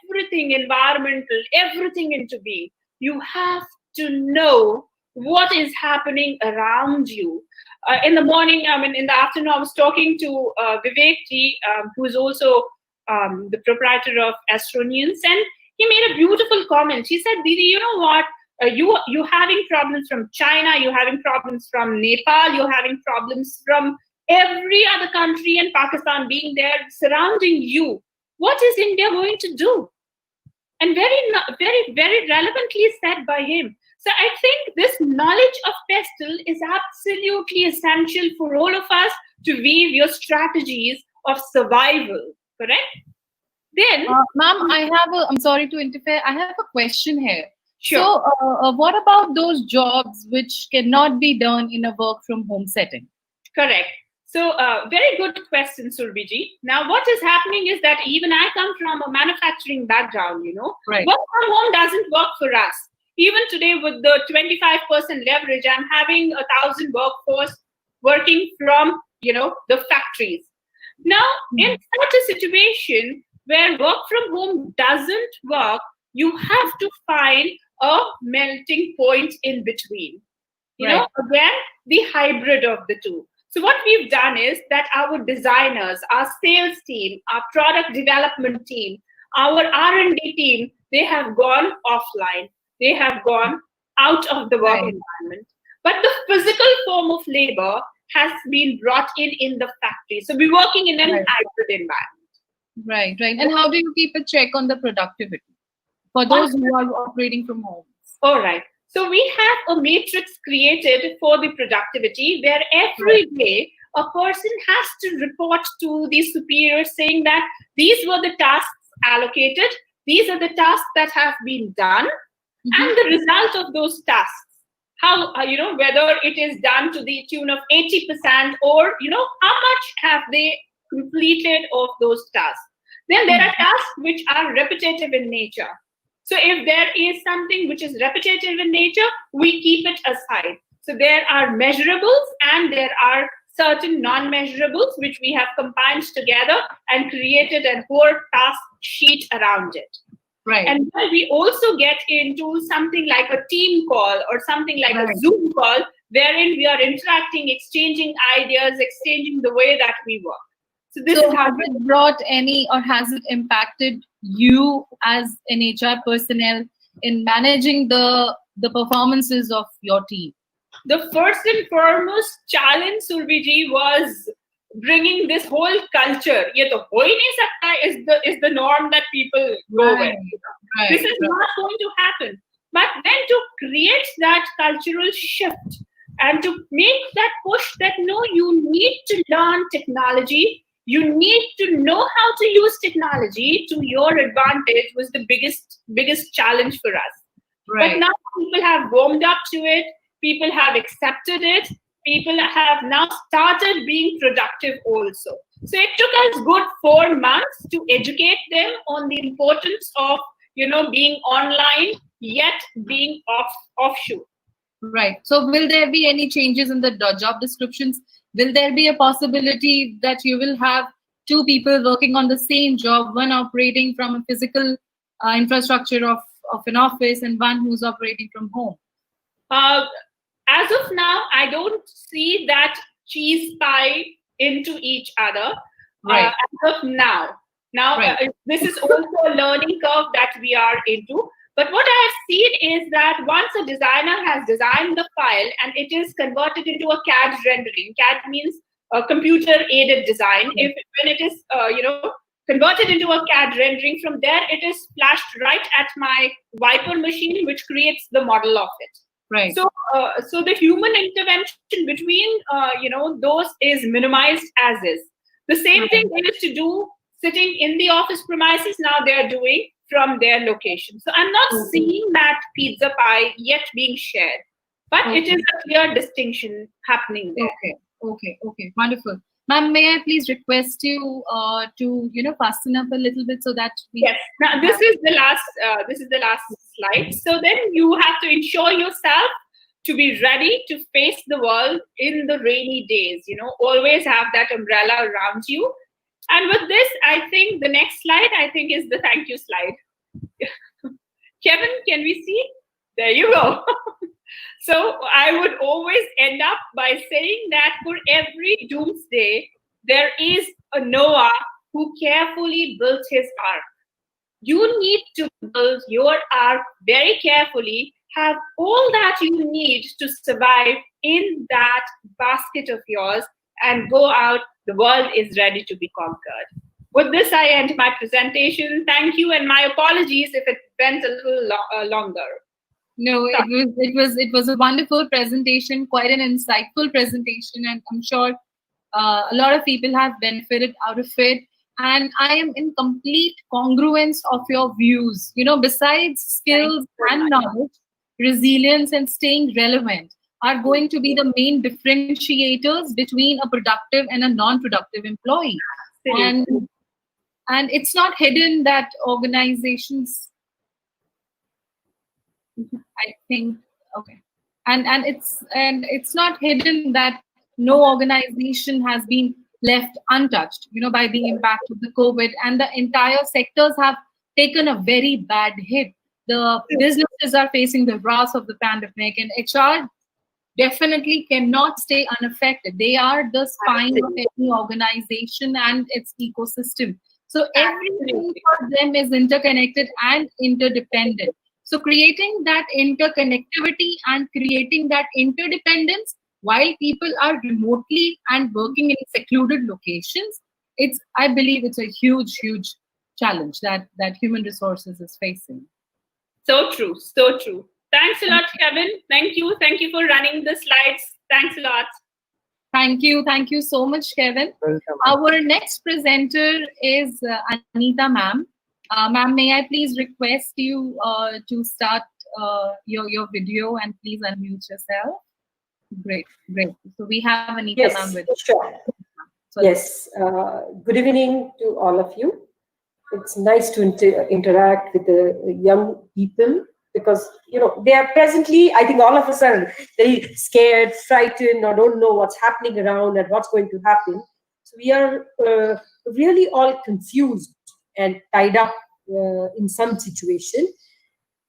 everything, environmental, everything into being. You have to know what is happening around you. In the morning, in the afternoon, I was talking to Vivek ji, who is also the proprietor of Astronews, and he made a beautiful comment. He said, Didi, you know what? You're having problems from China, you're having problems from Nepal, you're having problems from every other country, and Pakistan being there surrounding you. What is India going to do? And very, very, very relevantly said by him. So I think this knowledge of pestle is absolutely essential for all of us to weave your strategies of survival, correct? Then, ma'am, I'm sorry to interfere. I have a question here. Sure. So what about those jobs which cannot be done in a work from home setting? Correct. So very good question, Surbiji. Now, what is happening is that even I come from a manufacturing background, Right. Work from home doesn't work for us. Even today with the 25% leverage, I'm having 1,000 workforce working from, the factories. Now, in such a situation where work from home doesn't work, you have to find a melting point in between. Right. Again, the hybrid of the two. So what we've done is that our designers, our sales team, our product development team, our R&D team, they have gone offline. They have gone out of the work environment. But the physical form of labor has been brought in the factory. So we're working in an hybrid environment. Right. And how do you keep a check on the productivity for those who are operating from home? All right. So we have a matrix created for the productivity where every day a person has to report to the superior saying that these were the tasks allocated, these are the tasks that have been done, and the result of those tasks. How, whether it is done to the tune of 80% or, how much have they completed of those tasks. Then there are tasks which are repetitive in nature. So if there is something which is repetitive in nature, we keep it aside. So there are measurables and there are certain non-measurables which we have combined together and created a whole task sheet around it. Right. And then we also get into something like a team call or something like a Zoom call, wherein we are interacting, exchanging ideas, exchanging the way that we work. So this is how has it brought any, or has it impacted you as an HR personnel in managing the performances of your team? The first and foremost challenge, Surbiji, was bringing this whole culture. Ye to ho hi nahi sakta is the norm that people go with. This is not going to happen. But then to create that cultural shift and to make that push that no, you need to learn technology. You need to know how to use technology to your advantage was the biggest challenge for us. Right. But now people have warmed up to it. People have accepted it. People have now started being productive also. So it took us good 4 months to educate them on the importance of, being online, yet being offshore. Right. So will there be any changes in the job descriptions? Will there be a possibility that you will have 2 people working on the same job, one operating from a physical infrastructure of an office and one who's operating from home? As of now, I don't see that cheese pie into each other. Right. As of now. Now, this is also a learning curve that we are into. But what I have seen is that once a designer has designed the file and it is converted into a CAD rendering, CAD means computer-aided design. When it is, converted into a CAD rendering, from there it is flashed right at my Viper machine, which creates the model of it. Right. So, so the human intervention between, those is minimized as is. The same thing they used to do sitting in the office premises, now they are doing from their location. So I'm not seeing that pizza pie yet being shared, but it is a clear distinction happening there. Okay. Wonderful. Ma'am, may I please request you to fasten up a little bit so that we. Yes. Now this is the last. This is the last slide. So then you have to ensure yourself to be ready to face the world in the rainy days. Always have that umbrella around you. And with this, I think the next slide, is the thank you slide. Kevin, can we see? There you go. So I would always end up by saying that for every doomsday, there is a Noah who carefully built his ark. You need to build your ark very carefully, have all that you need to survive in that basket of yours, and go out. The world is ready to be conquered. With this, I end my presentation. Thank you, and my apologies if it went a little longer. No, it was a wonderful presentation, quite an insightful presentation, and I'm sure a lot of people have benefited out of it. And I am in complete congruence of your views. Besides skills and knowledge, resilience and staying relevant are going to be the main differentiators between a productive and a non-productive employee. And it's not hidden that organizations, I think, okay, and it's not hidden that no organization has been left untouched, by the impact of the COVID, and the entire sectors have taken a very bad hit. The businesses are facing the wrath of the pandemic, and HR definitely cannot stay unaffected. They are the spine of any organization and its ecosystem. So everything for them is interconnected and interdependent. So creating that interconnectivity and creating that interdependence while people are remotely and working in secluded locations, I believe it's a huge, huge challenge that human resources is facing. So true, so true. Thanks a lot, Kevin. Thank you for running the slides. Thanks a lot. Thank you so much, Kevin. Welcome. Our next presenter is Anita ma'am. Ma'am, may I please request you to start your video and please unmute yourself. Great. So we have Anita ma'am with us. Sure. Yes. Good evening to all of you. It's nice to interact with the young people because, they are presently, I think all of us are very scared, frightened, or don't know what's happening around and what's going to happen. So we are really all confused and tied up in some situation.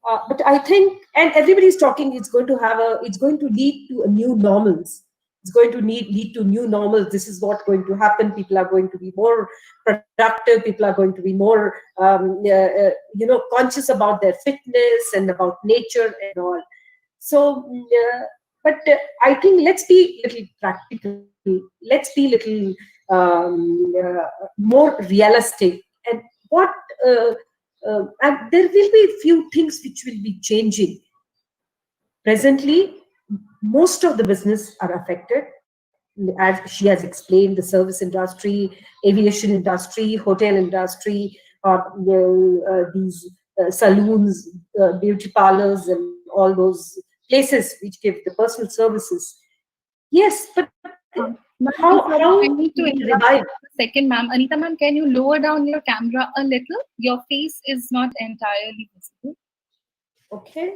But I think, and everybody's talking, it's going to lead to a new normals. It's going to lead to new normals. This is what's going to happen. People are going to be more productive. People are going to be more, conscious about their fitness and about nature and all. So, but I think let's be a little practical. Let's be a little more realistic. And and there will be few things which will be changing. Presently, most of the business are affected. As she has explained, the service industry, aviation industry, hotel industry, these salons, beauty parlors, and all those places which give the personal services. Yes, but how I need to interrupt a second, ma'am. Anita ma'am, can you lower down your camera a little? Your face is not entirely visible. Okay.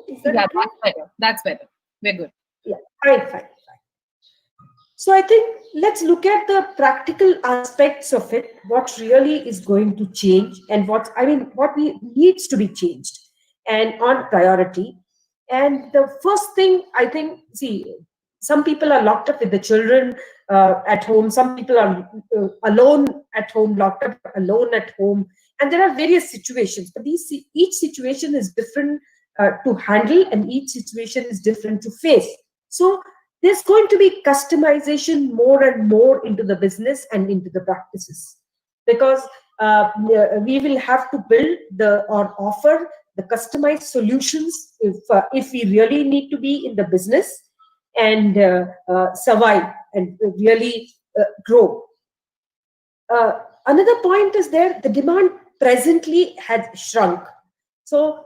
Is that yeah, okay? That's better. We're good. Yeah, fine. So I think let's look at the practical aspects of it, what really is going to change and what needs to be changed and on priority. And the first thing I think, some people are locked up with the children at home. Some people are alone at home, locked up alone at home. And there are various situations, but each situation is different to handle and each situation is different to face. So there's going to be customization more and more into the business and into the practices, because we will have to build or offer the customized solutions if we really need to be in the business and survive and really grow. Another point is the demand presently has shrunk. So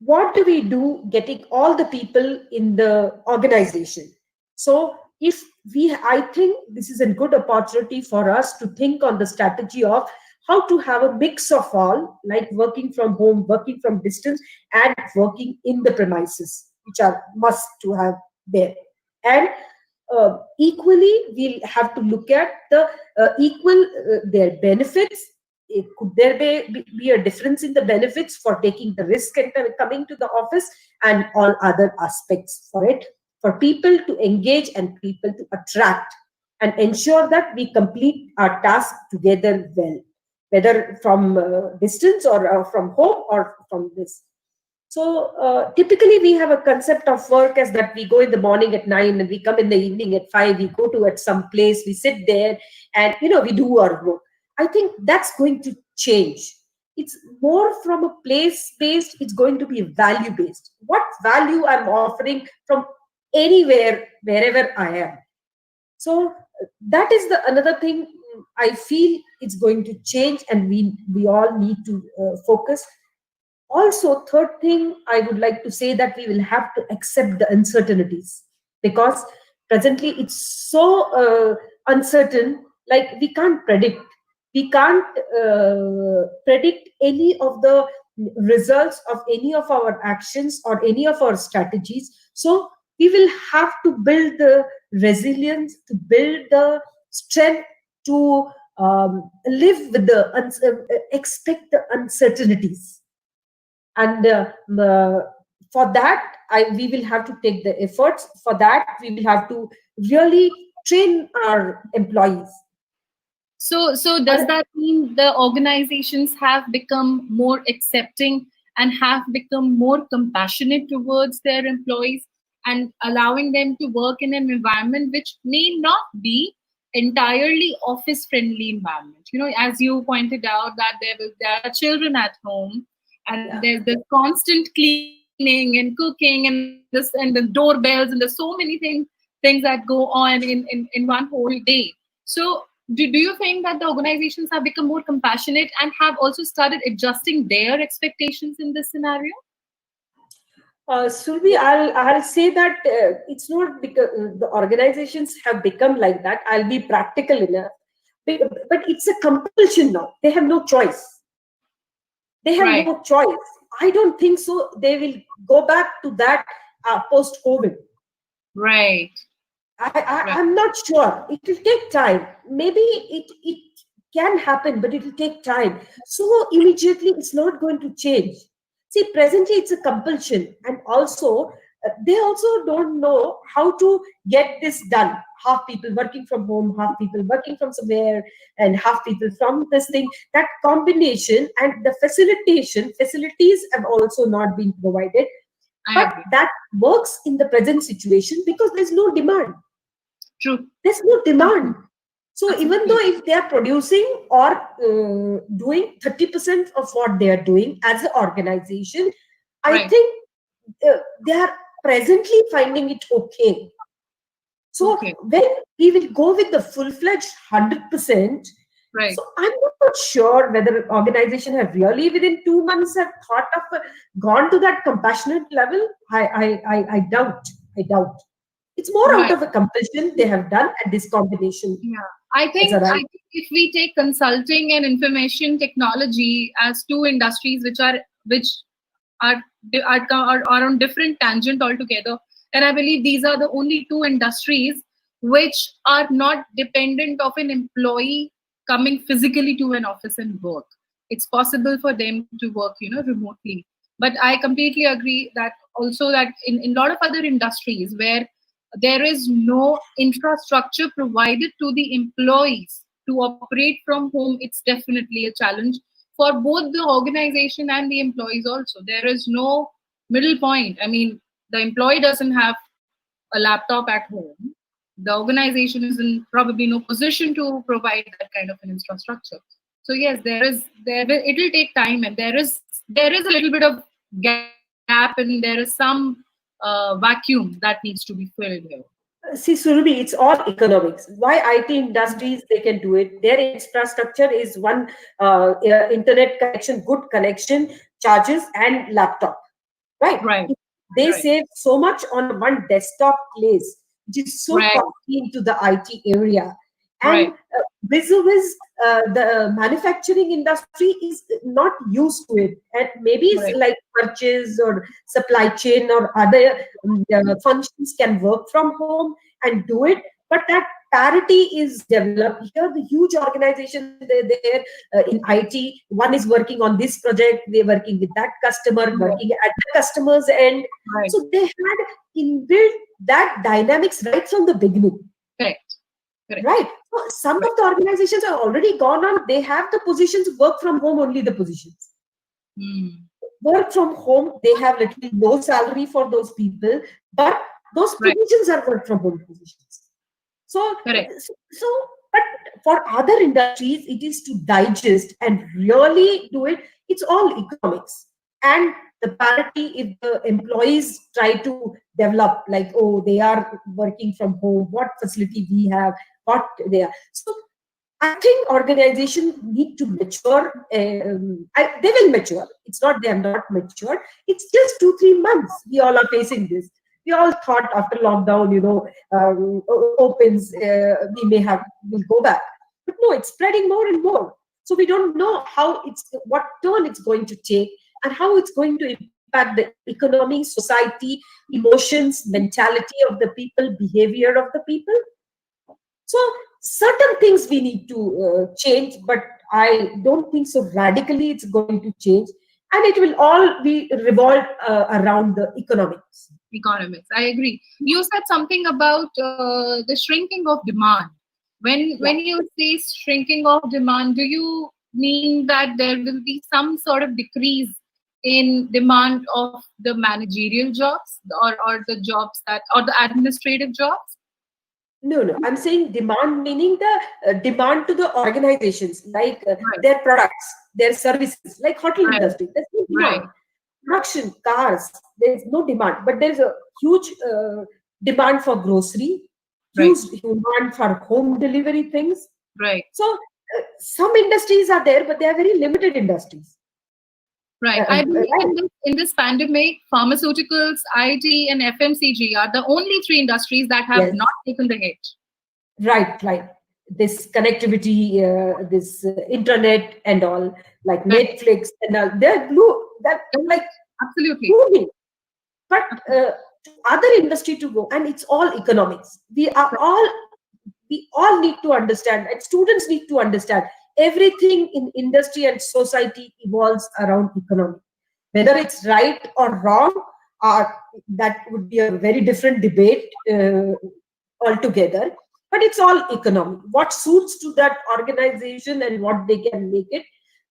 what do getting all the people in the organization? So if I think this is a good opportunity for us to think on the strategy of how to have a mix of all, like working from home, working from distance, and working in the premises, which are must to have there. And equally, we'll have to look at the equal their benefits. Could there be a difference in the benefits for taking the risk and coming to the office, and all other aspects for it, for people to engage and people to attract and ensure that we complete our task together well, whether from distance or from home or from this. So typically we have a concept of work as that we go in the morning at 9 and we come in the evening at 5, we go to at some place, we sit there and we do our work. I think that's going to change. It's more from a place based, it's going to be value based. What value I'm offering from anywhere, wherever I am. So that is the another thing I feel it's going to change, and we all need to focus. Also, third thing I would like to say that we will have to accept the uncertainties, because presently it's so uncertain. Like we can't predict. We can't predict any of the results of any of our actions or any of our strategies. So we will have to build the resilience, to build the strength to live with expect the uncertainties. And for that, we will have to take the efforts. For that, we will have to really train our employees. So does that mean the organizations have become more accepting and have become more compassionate towards their employees, and allowing them to work in an environment which may not be entirely office friendly environment? As you pointed out, that there are children at home, and there's this constant cleaning and cooking and the doorbells, and there's so many things that go on in one whole day. So do you think that the organizations have become more compassionate and have also started adjusting their expectations in this scenario? Surbi, I'll say that it's not because the organizations have become like that. I'll be practical enough, but it's a compulsion now. They have no choice. They have no choice. I don't think so. They will go back to that post-COVID. Right. I'm not sure. It will take time. Maybe it can happen, but it will take time. So immediately it's not going to change. See, presently it's a compulsion, and also they also don't know how to get this done. Half people working from home, half people working from somewhere, and half people from this thing. That combination and the facilities have also not been provided. But that works in the present situation because there's no demand. True. There's no demand. So even though if they are producing or doing 30% of what they are doing as an organization, I think they are presently finding it okay. So when we will go with the full-fledged 100%, so I'm not sure whether organization have really within 2 months have thought of gone to that compassionate level. I doubt. It's more out of a compulsion they have done at this combination. Yeah, I think if we take consulting and information technology as two industries which are on different tangent altogether, and I believe these are the only two industries which are not dependent of an employee coming physically to an office and work. It's possible for them to work, remotely. But I completely agree that also that in a lot of other industries where there is no infrastructure provided to the employees to operate from home, it's definitely a challenge for both the organization and the employees also. There is no middle point. I mean, the employee doesn't have a laptop at home. The organization is in probably no position to provide that kind of an infrastructure. So yes, it will take time, and there is a little bit of gap, and there is some vacuum that needs to be filled here. See, Surabhi, it's all economics. Why IT industries, they can do it. Their infrastructure is one internet connection, good connection, charges, and laptop. Right. They save so much on one desktop place. which is so Right. keen to the IT area. And Right. vis-a-vis the manufacturing industry is not used to it. And maybe it's Right. like purchase or supply chain or other functions can work from home and do it. But that parity is developed here. The huge organizations they're there in IT, one is working on this project, they're working with that customer, working at the customer's end. Right. So they had inbuilt that dynamics right from the beginning. Correct. Correct. Right. So some of the organizations are already gone on. They have the positions, work from home only the positions. Work from home, they have little low salary for those people, but those Right. positions are work from home positions. So, Correct. but for other industries, it is to digest and really do it. It's all economics. And the parity, if the employees try to develop, like, oh, they are working from home, what facility we have, what they are. So I think organizations need to mature. They will mature. It's not they are not matured. It's just 2-3 months. We all are facing this. We all thought after lockdown, opens, we'll go back. But no, it's spreading more and more. So we don't know what turn it's going to take and how it's going to impact the economy, society, emotions, mentality of the people, behavior of the people. So certain things we need to change, but I don't think so radically it's going to change. And it will all be revolved around the economics. Economics. I agree. You said something about the shrinking of demand. When you say shrinking of demand, do you mean that there will be some sort of decrease in demand of the managerial jobs or the jobs or the administrative jobs? No. I'm saying demand meaning the demand to the organizations, like Right. their products, their services, like hotel Right. industry. There's no demand. Right. Production, cars, there's no demand. But there's a huge demand for grocery, huge demand for home delivery things. Right. So some industries are there, but they are very limited industries. Right. I believe in this pandemic, pharmaceuticals, IT, and FMCG are the only 3 industries that have not taken the hit. Right. This connectivity, this internet and all, like Netflix and all, they're like absolutely moving. But other industry to go, and it's all economics. We all need to understand, and students need to understand, everything in industry and society evolves around economy. Whether it's right or wrong, that would be a very different debate altogether. But it's all economic. What suits to that organization and what they can make it.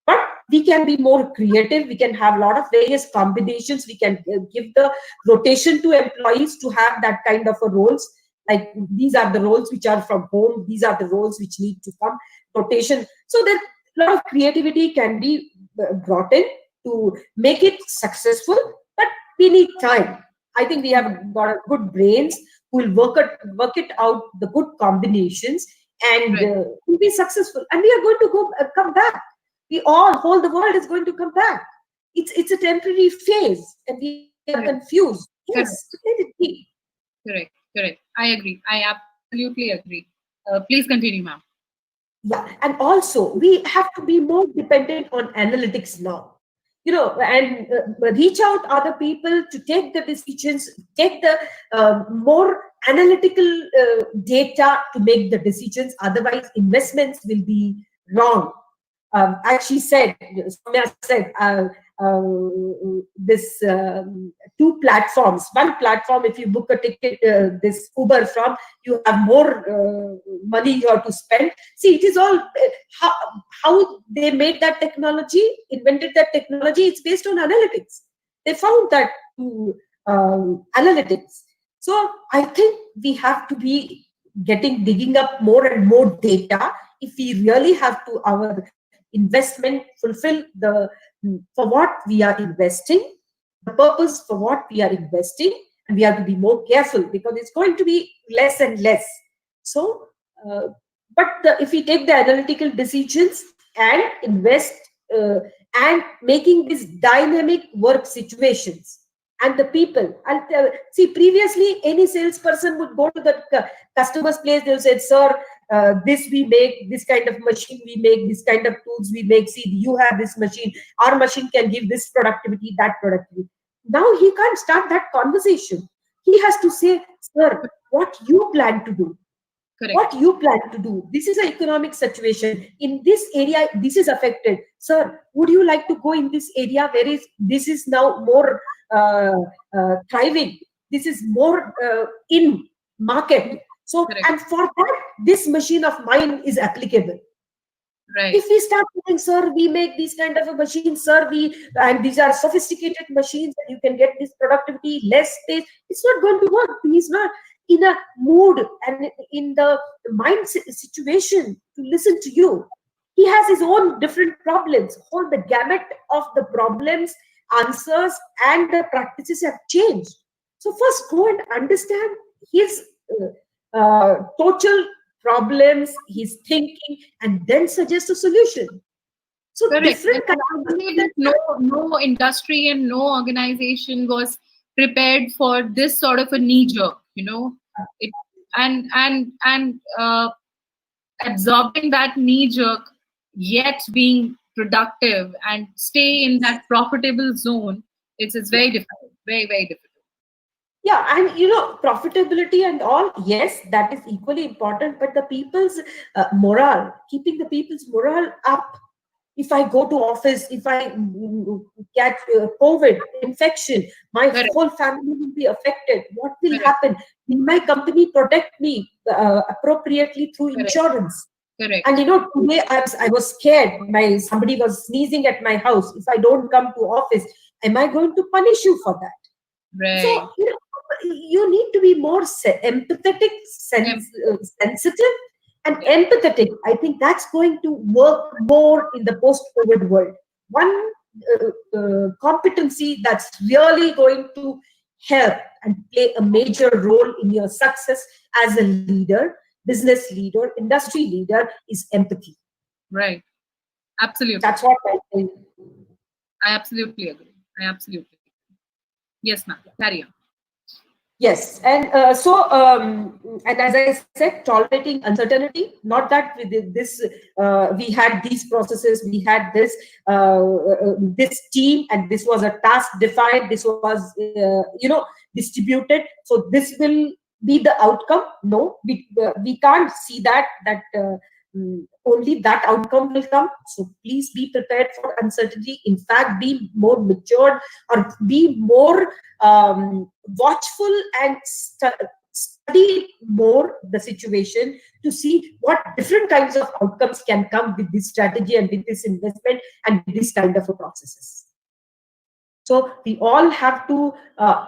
But we can be more creative. We can have a lot of various combinations. We can give the rotation to employees to have that kind of a roles. Like these are the roles which are from home. These are the roles which need to come rotation. So that a lot of creativity can be brought in to make it successful. But we need time. I think we have got good brains who will work it out, the good combinations, and will be successful. And we are going to come back. Whole the world is going to come back. It's a temporary phase, and we are confused. Yes, let it be. Correct. I agree. I absolutely agree. Please continue, ma'am. Yeah, and also we have to be more dependent on analytics now. And reach out other people to take the decisions, take the more analytical data to make the decisions. Otherwise, investments will be wrong. As she said, Soumya said, this 2 platforms. One platform, if you book a ticket, this Uber from, you have more money you have to spend. See, it is all how they made that technology, invented that technology. It's based on analytics. They found that analytics. So I think we have to be digging up more and more data if we really have to our investment fulfill for what we are investing, the purpose for what we are investing, and we have to be more careful because it's going to be less and less. So, if we take the analytical decisions and invest and making these dynamic work situations and the people. I'll tell, see, previously any salesperson would go to the customer's place, they'll say, sir, this we make, this kind of machine we make, this kind of tools we make, see, you have this machine, our machine can give this productivity, that productivity. Now he can't start that conversation. He has to say, sir, what you plan to do. Correct. What you plan to do. This is an economic situation. In this area, this is affected. Sir, would you like to go in this area where this is now more thriving? This is more in market. So, Correct. and for that, this machine of mine is applicable. Right. If we start saying, sir, we make these kind of a machine, sir, and these are sophisticated machines, and you can get this productivity, less space, it's not going to work. He's not in a mood and in the mind situation to listen to you. He has his own different problems. All the gamut of the problems, answers, and the practices have changed. So first go and understand his total problems, his thinking, and then suggest a solution. So Correct. different And I believe that no industry and no organization was prepared for this sort of a knee jerk, and absorbing that knee jerk, yet being productive and stay in that profitable zone. It's very difficult, very, very difficult. Yeah, and profitability and all, yes, that is equally important, but the people's morale, keeping the people's morale up. If I go to office, if I get COVID infection, my Correct. whole family will be affected. What will Correct. happen? Will my company protect me appropriately through Correct. insurance? Correct. And today I was scared. Somebody was sneezing at my house. If I don't come to office, am I going to punish you for that? Right. So you need to be more empathetic, sensitive, and empathetic. I think that's going to work more in the post-COVID world. One competency that's really going to help and play a major role in your success as a leader, business leader, industry leader is empathy. Right. Absolutely. That's what I think. I absolutely agree. Yes, ma'am. Carry on. Yes, and and as I said, tolerating uncertainty. Not that with this, we had these processes, we had this this team, and this was a task defined. This was distributed. So this will be the outcome. No, we can't see that only that outcome will come. So please be prepared for uncertainty. In fact, be more matured or be more watchful and study more the situation to see what different kinds of outcomes can come with this strategy and with this investment and with this kind of a processes. So we all have to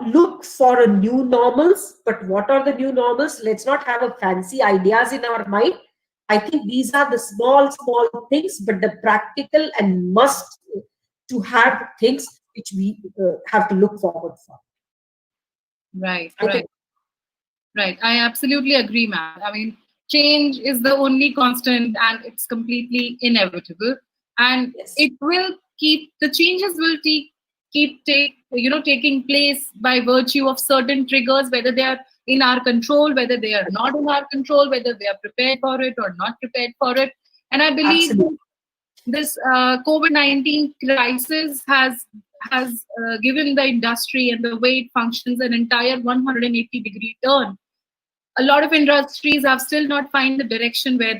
look for a new normals. But what are the new normals? Let's not have a fancy ideas in our mind. I think these are the small things, but the practical and must to have things which we have to look forward for. Right. Right. I absolutely agree, ma'am. I mean, change is the only constant, and it's completely inevitable. And Yes. the changes will keep taking place by virtue of certain triggers, whether they are in our control, whether they are not in our control, whether we are prepared for it or not prepared for it. And I believe Absolutely. this COVID-19 crisis has given the industry and the way it functions an entire 180-degree turn. A lot of industries have still not found the direction where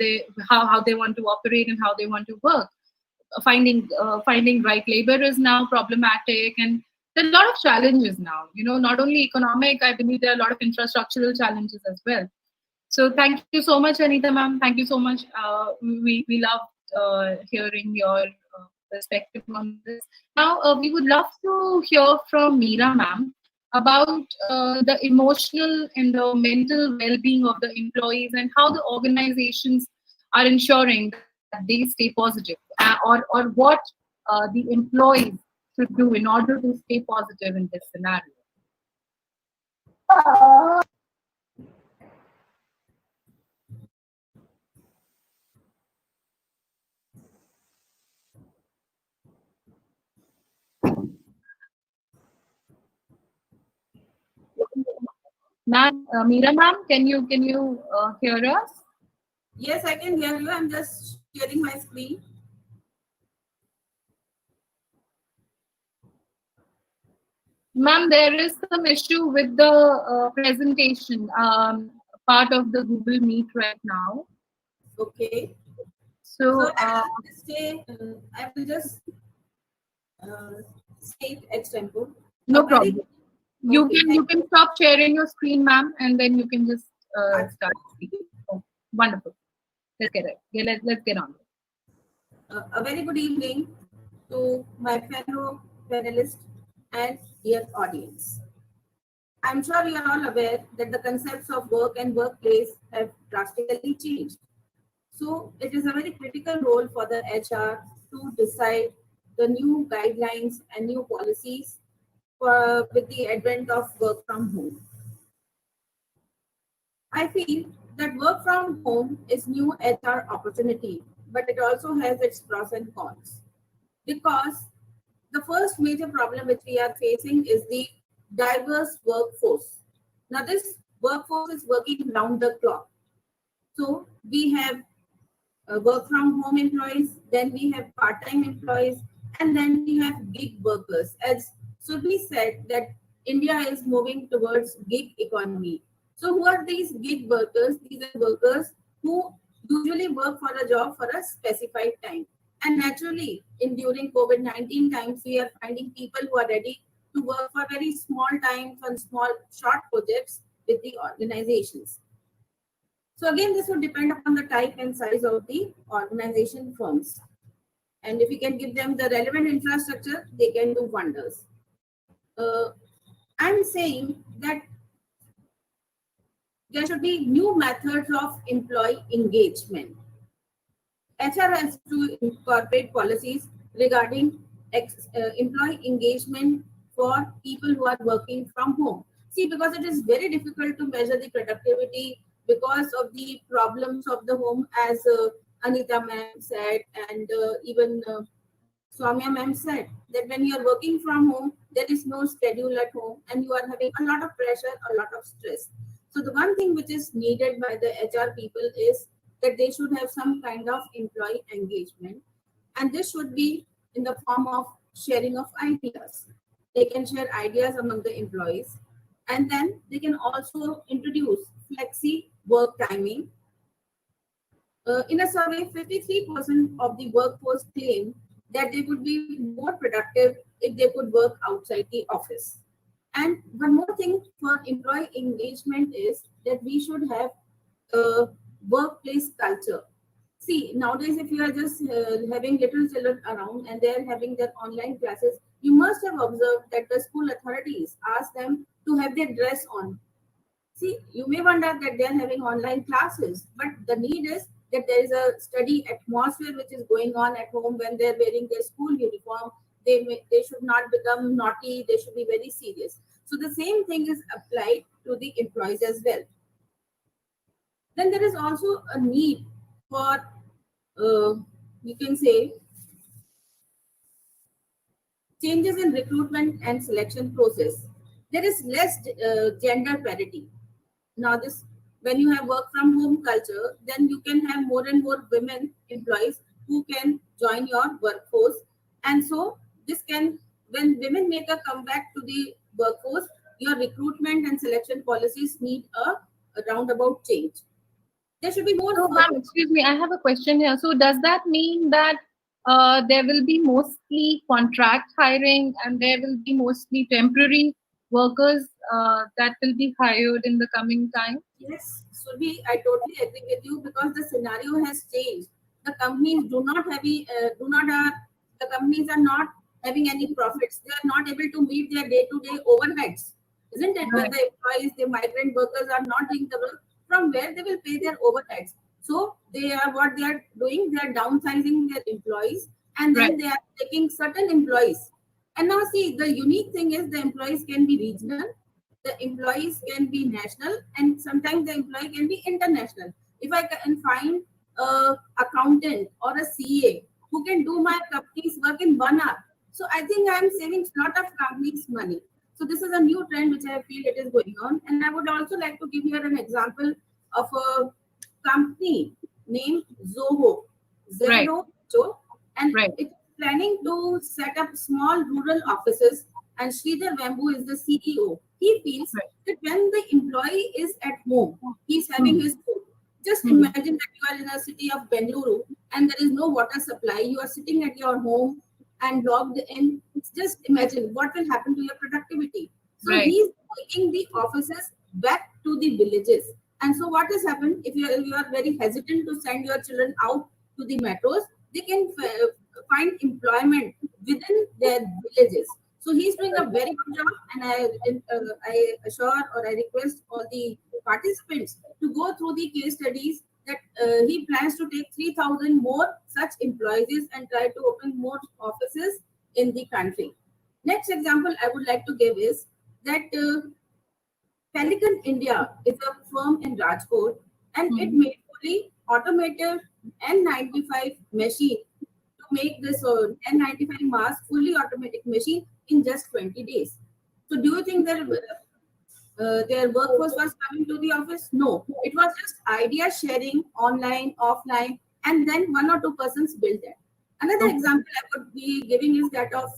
how they want to operate and how they want to work. Finding right labor is now problematic, and there are a lot of challenges now. Not only economic, I believe there are a lot of infrastructural challenges as well. So thank you so much, Anita ma'am. Thank you so much. We loved hearing your perspective on this. Now we would love to hear from Meera ma'am about the emotional and the mental well-being of the employees and how the organizations are ensuring that they stay positive, or what the employees should do in order to stay positive in this scenario. Ma'am, Meera ma'am, can you hear us? Yes, I can hear you. I'm just sharing my screen. Ma'am, there is some issue with the presentation part of the Google Meet right now. Okay. So So I will just say it example. no problem. Okay. You can stop sharing your screen, ma'am, and then you can just start speaking. Oh, wonderful. Let's get it. Yeah, let's get on. A very good evening to my fellow panelists and dear audience. I'm sure you are all aware that the concepts of work and workplace have drastically changed. So it is a very critical role for the HR to decide the new guidelines and new policies with the advent of work from home. I feel that work from home is new HR opportunity, but it also has its pros and cons. Because the first major problem which we are facing is the diverse workforce. Now this workforce is working round the clock. So we have work from home employees, then we have part-time employees, and then we have gig workers. As Surbhi said, that India is moving towards gig economy. So who are these gig workers? These are workers who usually work for a job for a specified time. And naturally, in during COVID-19 times, we are finding people who are ready to work for very small times on small short projects with the organizations. So again, this would depend upon the type and size of the organization firms. And if we can give them the relevant infrastructure, they can do wonders. I'm saying that there should be new methods of employee engagement. HR has to incorporate policies regarding employee engagement for people who are working from home. See, because it is very difficult to measure the productivity because of the problems of the home, as Anita ma'am said, and even Swamya ma'am said, that when you are working from home, there is no schedule at home and you are having a lot of pressure, a lot of stress. So the one thing which is needed by the HR people is that they should have some kind of employee engagement, and this should be in the form of sharing of ideas. They can share ideas among the employees, and then they can also introduce flexi work timing. In a survey, 53% of the workforce claim that they would be more productive if they could work outside the office. And one more thing for employee engagement is that we should have a workplace culture. See, nowadays, if you are just having little children around and they are having their online classes, you must have observed that the school authorities ask them to have their dress on. See, you may wonder that they are having online classes, but the need is that there is a study atmosphere which is going on at home when they're wearing their school uniform. They should not become naughty, they should be very serious. So the same thing is applied to the employees as well. Then there is also a need for, you can say, changes in recruitment and selection process. There is less gender parity. Now this, when you have work from home culture, then you can have more and more women employees who can join your workforce. And so this can, when women make a comeback to the workforce, your recruitment and selection policies need a roundabout change. There should be more. So, ma'am, excuse me, I have a question here. So, does that mean that there will be mostly contract hiring and there will be mostly temporary workers that will be hired in the coming time? Yes, Surbi, I totally agree with you because the scenario has changed. The companies the companies are not having any profits. They are not able to meet their day-to-day overheads, isn't it? When the employees, the migrant workers are not doing the work, from where they will pay their overheads. So they are what they are doing. They are downsizing their employees, and then they are taking certain employees. And now see, the unique thing is the employees can be regional, the employees can be national, and sometimes the employee can be international. If I can find a accountant or a CA who can do my company's work in 1 hour, so I think I'm saving a lot of companies money. So this is a new trend which I feel it is going on. And I would also like to give here an example of a company named Zoho, Right. Zero, and Right. it's planning to set up small rural offices. And Sridhar Bamboo is the CEO. He feels Right. that when the employee is at home, he's Hmm. having his food. Just Hmm. imagine that you are in a city of Bengaluru and there is no water supply. You are sitting at your home and logged in. Just imagine what will happen to your productivity. So Right. he's taking the offices back to the villages. And so what has happened, if you are very hesitant to send your children out to the metros, they can find employment within their villages. So he's doing a very good job, and I assure or I request all the participants to go through the case studies that he plans to take 3,000 more such employees and try to open more offices in the country. Next example I would like to give is that Pelican India is a firm in Rajkot, and it Hmm. made fully automated N95 machine to make this N95 mask fully automatic machine in just 20 days. So do you think that their workforce was coming to the office? No, it was just idea sharing online, offline, and then one or two persons built it. Another Okay. example I would be giving is that of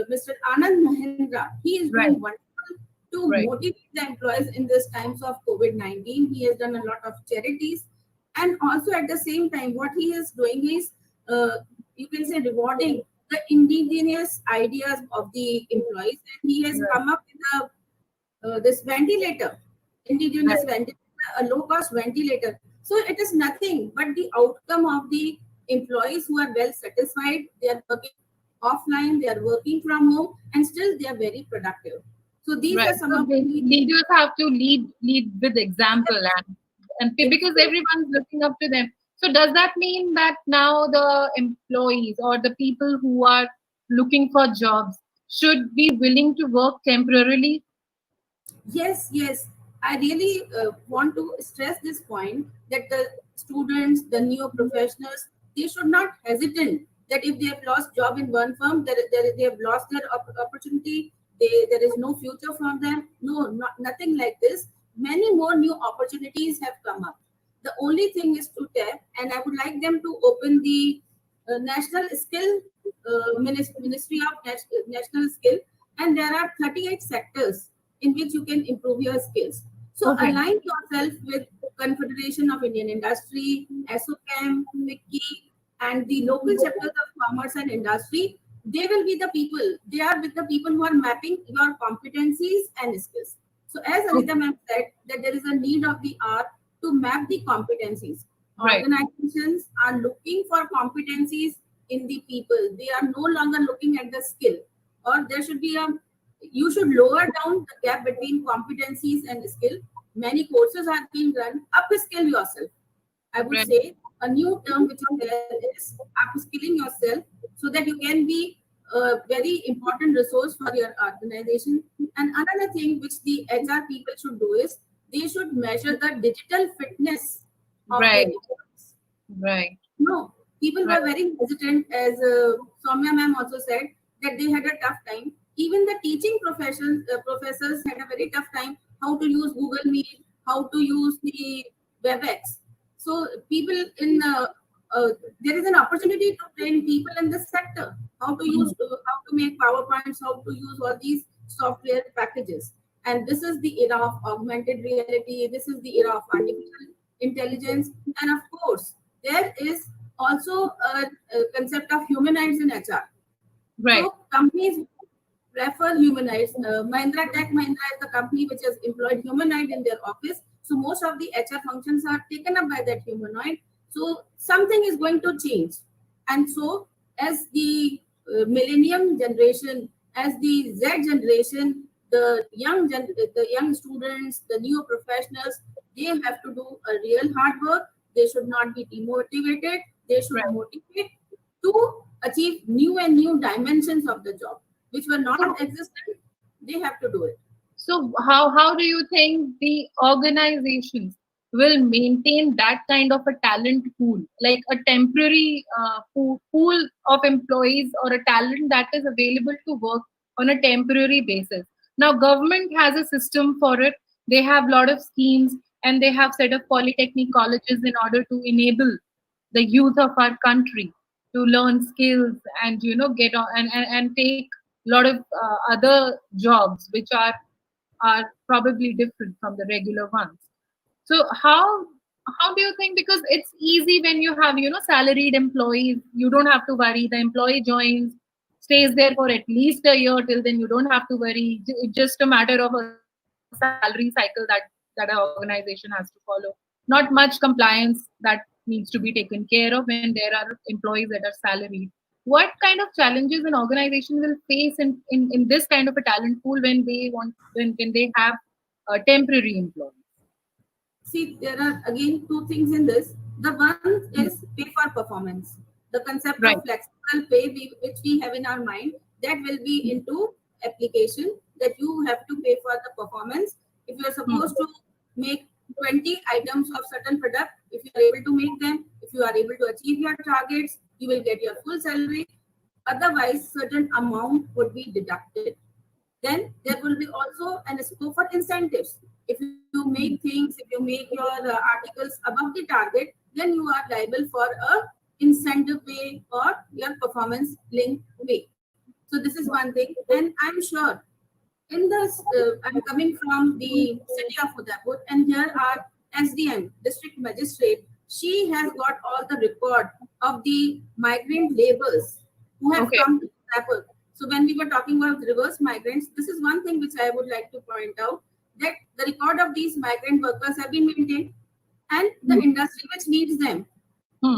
Mr. Anand Mahindra. He is Right. doing wonderful to Right. motivate the employees in this times of COVID-19. He has done a lot of charities, and also at the same time, what he is doing is, you can say, rewarding the indigenous ideas of the employees, and he has Right. come up with this ventilator, indigenous Right. ventilator, a low cost ventilator. So it is nothing but the outcome of the employees who are well satisfied. They are working offline, they are working from home, and still they are very productive. So these Right. are some So of the the leaders have to lead with example, and because it's everyone's looking up to them. So does that mean that now the employees or the people who are looking for jobs should be willing to work temporarily? Yes, yes. I really want to stress this point that the students, the new professionals, they should not hesitate that if they have lost job in one firm, they have lost their opportunity, there is no future for them. No, nothing like this. Many more new opportunities have come up. The only thing is to tap, and I would like them to open the National Skill Ministry of National Skill, and there are 38 sectors in which you can improve your skills. So Okay. align yourself with Confederation of Indian Industry, ASSOCHAM, FICCI, and the local chapters of commerce and industry. They will be the people. They are with the people who are mapping your competencies and skills. So as Anita ma'am said, that there is a need of the hour to map the competencies. Right. Organizations are looking for competencies in the people. They are no longer looking at the skill. Or there should be a you should lower down the gap between competencies and skill. Many courses are being run. Upskill yourself. I would Right. say a new term which is there is upskilling yourself so that you can be a very important resource for your organization. And another thing which the HR people should do is they should measure the digital fitness of their Right. employees. Right. No, people Right. were very hesitant, as Soumya ma'am also said, that they had a tough time. Even the teaching professors had a very tough time how to use Google Meet, how to use the WebEx. So people in there is an opportunity to train people in this sector how to use how to make PowerPoints, how to use all these software packages. And this is the era of augmented reality. This is the era of artificial intelligence, and of course there is also a concept of humanites in HR. Right. So companies prefer humanites. Mahindra is the company which has employed humanoid in their office. So most of the HR functions are taken up by that humanoid. So something is going to change. And so as the millennium generation, as the Z generation, the young students, the new professionals, they have to do a real hard work. They should not be demotivated. They should Right. motivate to achieve new and new dimensions of the job which were So, not existent. They have to do it. so how do you think the organizations will maintain that kind of a talent pool, like a temporary pool of employees or a talent that is available to work on a temporary basis. Now, government has a system for it. They have a lot of schemes, and they have set up polytechnic colleges in order to enable the youth of our country to learn skills and get on and take a lot of other jobs which are probably different from the regular ones. So how do you think? Because it's easy when you have salaried employees. You don't have to worry. The employee joins, stays there for at least a year. Till then, you don't have to worry. It's just a matter of a salary cycle that an organization has to follow. Not much compliance that needs to be taken care of when there are employees that are salaried. What kind of challenges an organization will face in this kind of a talent pool when they have temporary employees? See, there are again two things in this. The one is pay for performance. The concept Right. of flexible pay, which we have in our mind, that will be into application, that you have to pay for the performance. If you are supposed to make 20 items of certain product, if you are able to make them, if you are able to achieve your targets, you will get your full salary. Otherwise, certain amount would be deducted. Then there will be also an scope for incentives. If you make things, if you make your articles above the target, then you are liable for a incentive pay or your performance linked pay. So this is one thing, and I'm sure in this, I'm coming from the city of Udaipur, and here our SDM, district magistrate, she has got all the record of the migrant laborers who have Okay. come to Udaipur. So when we were talking about reverse migrants, this is one thing which I would like to point out, that the record of these migrant workers have been maintained, and the industry which needs them,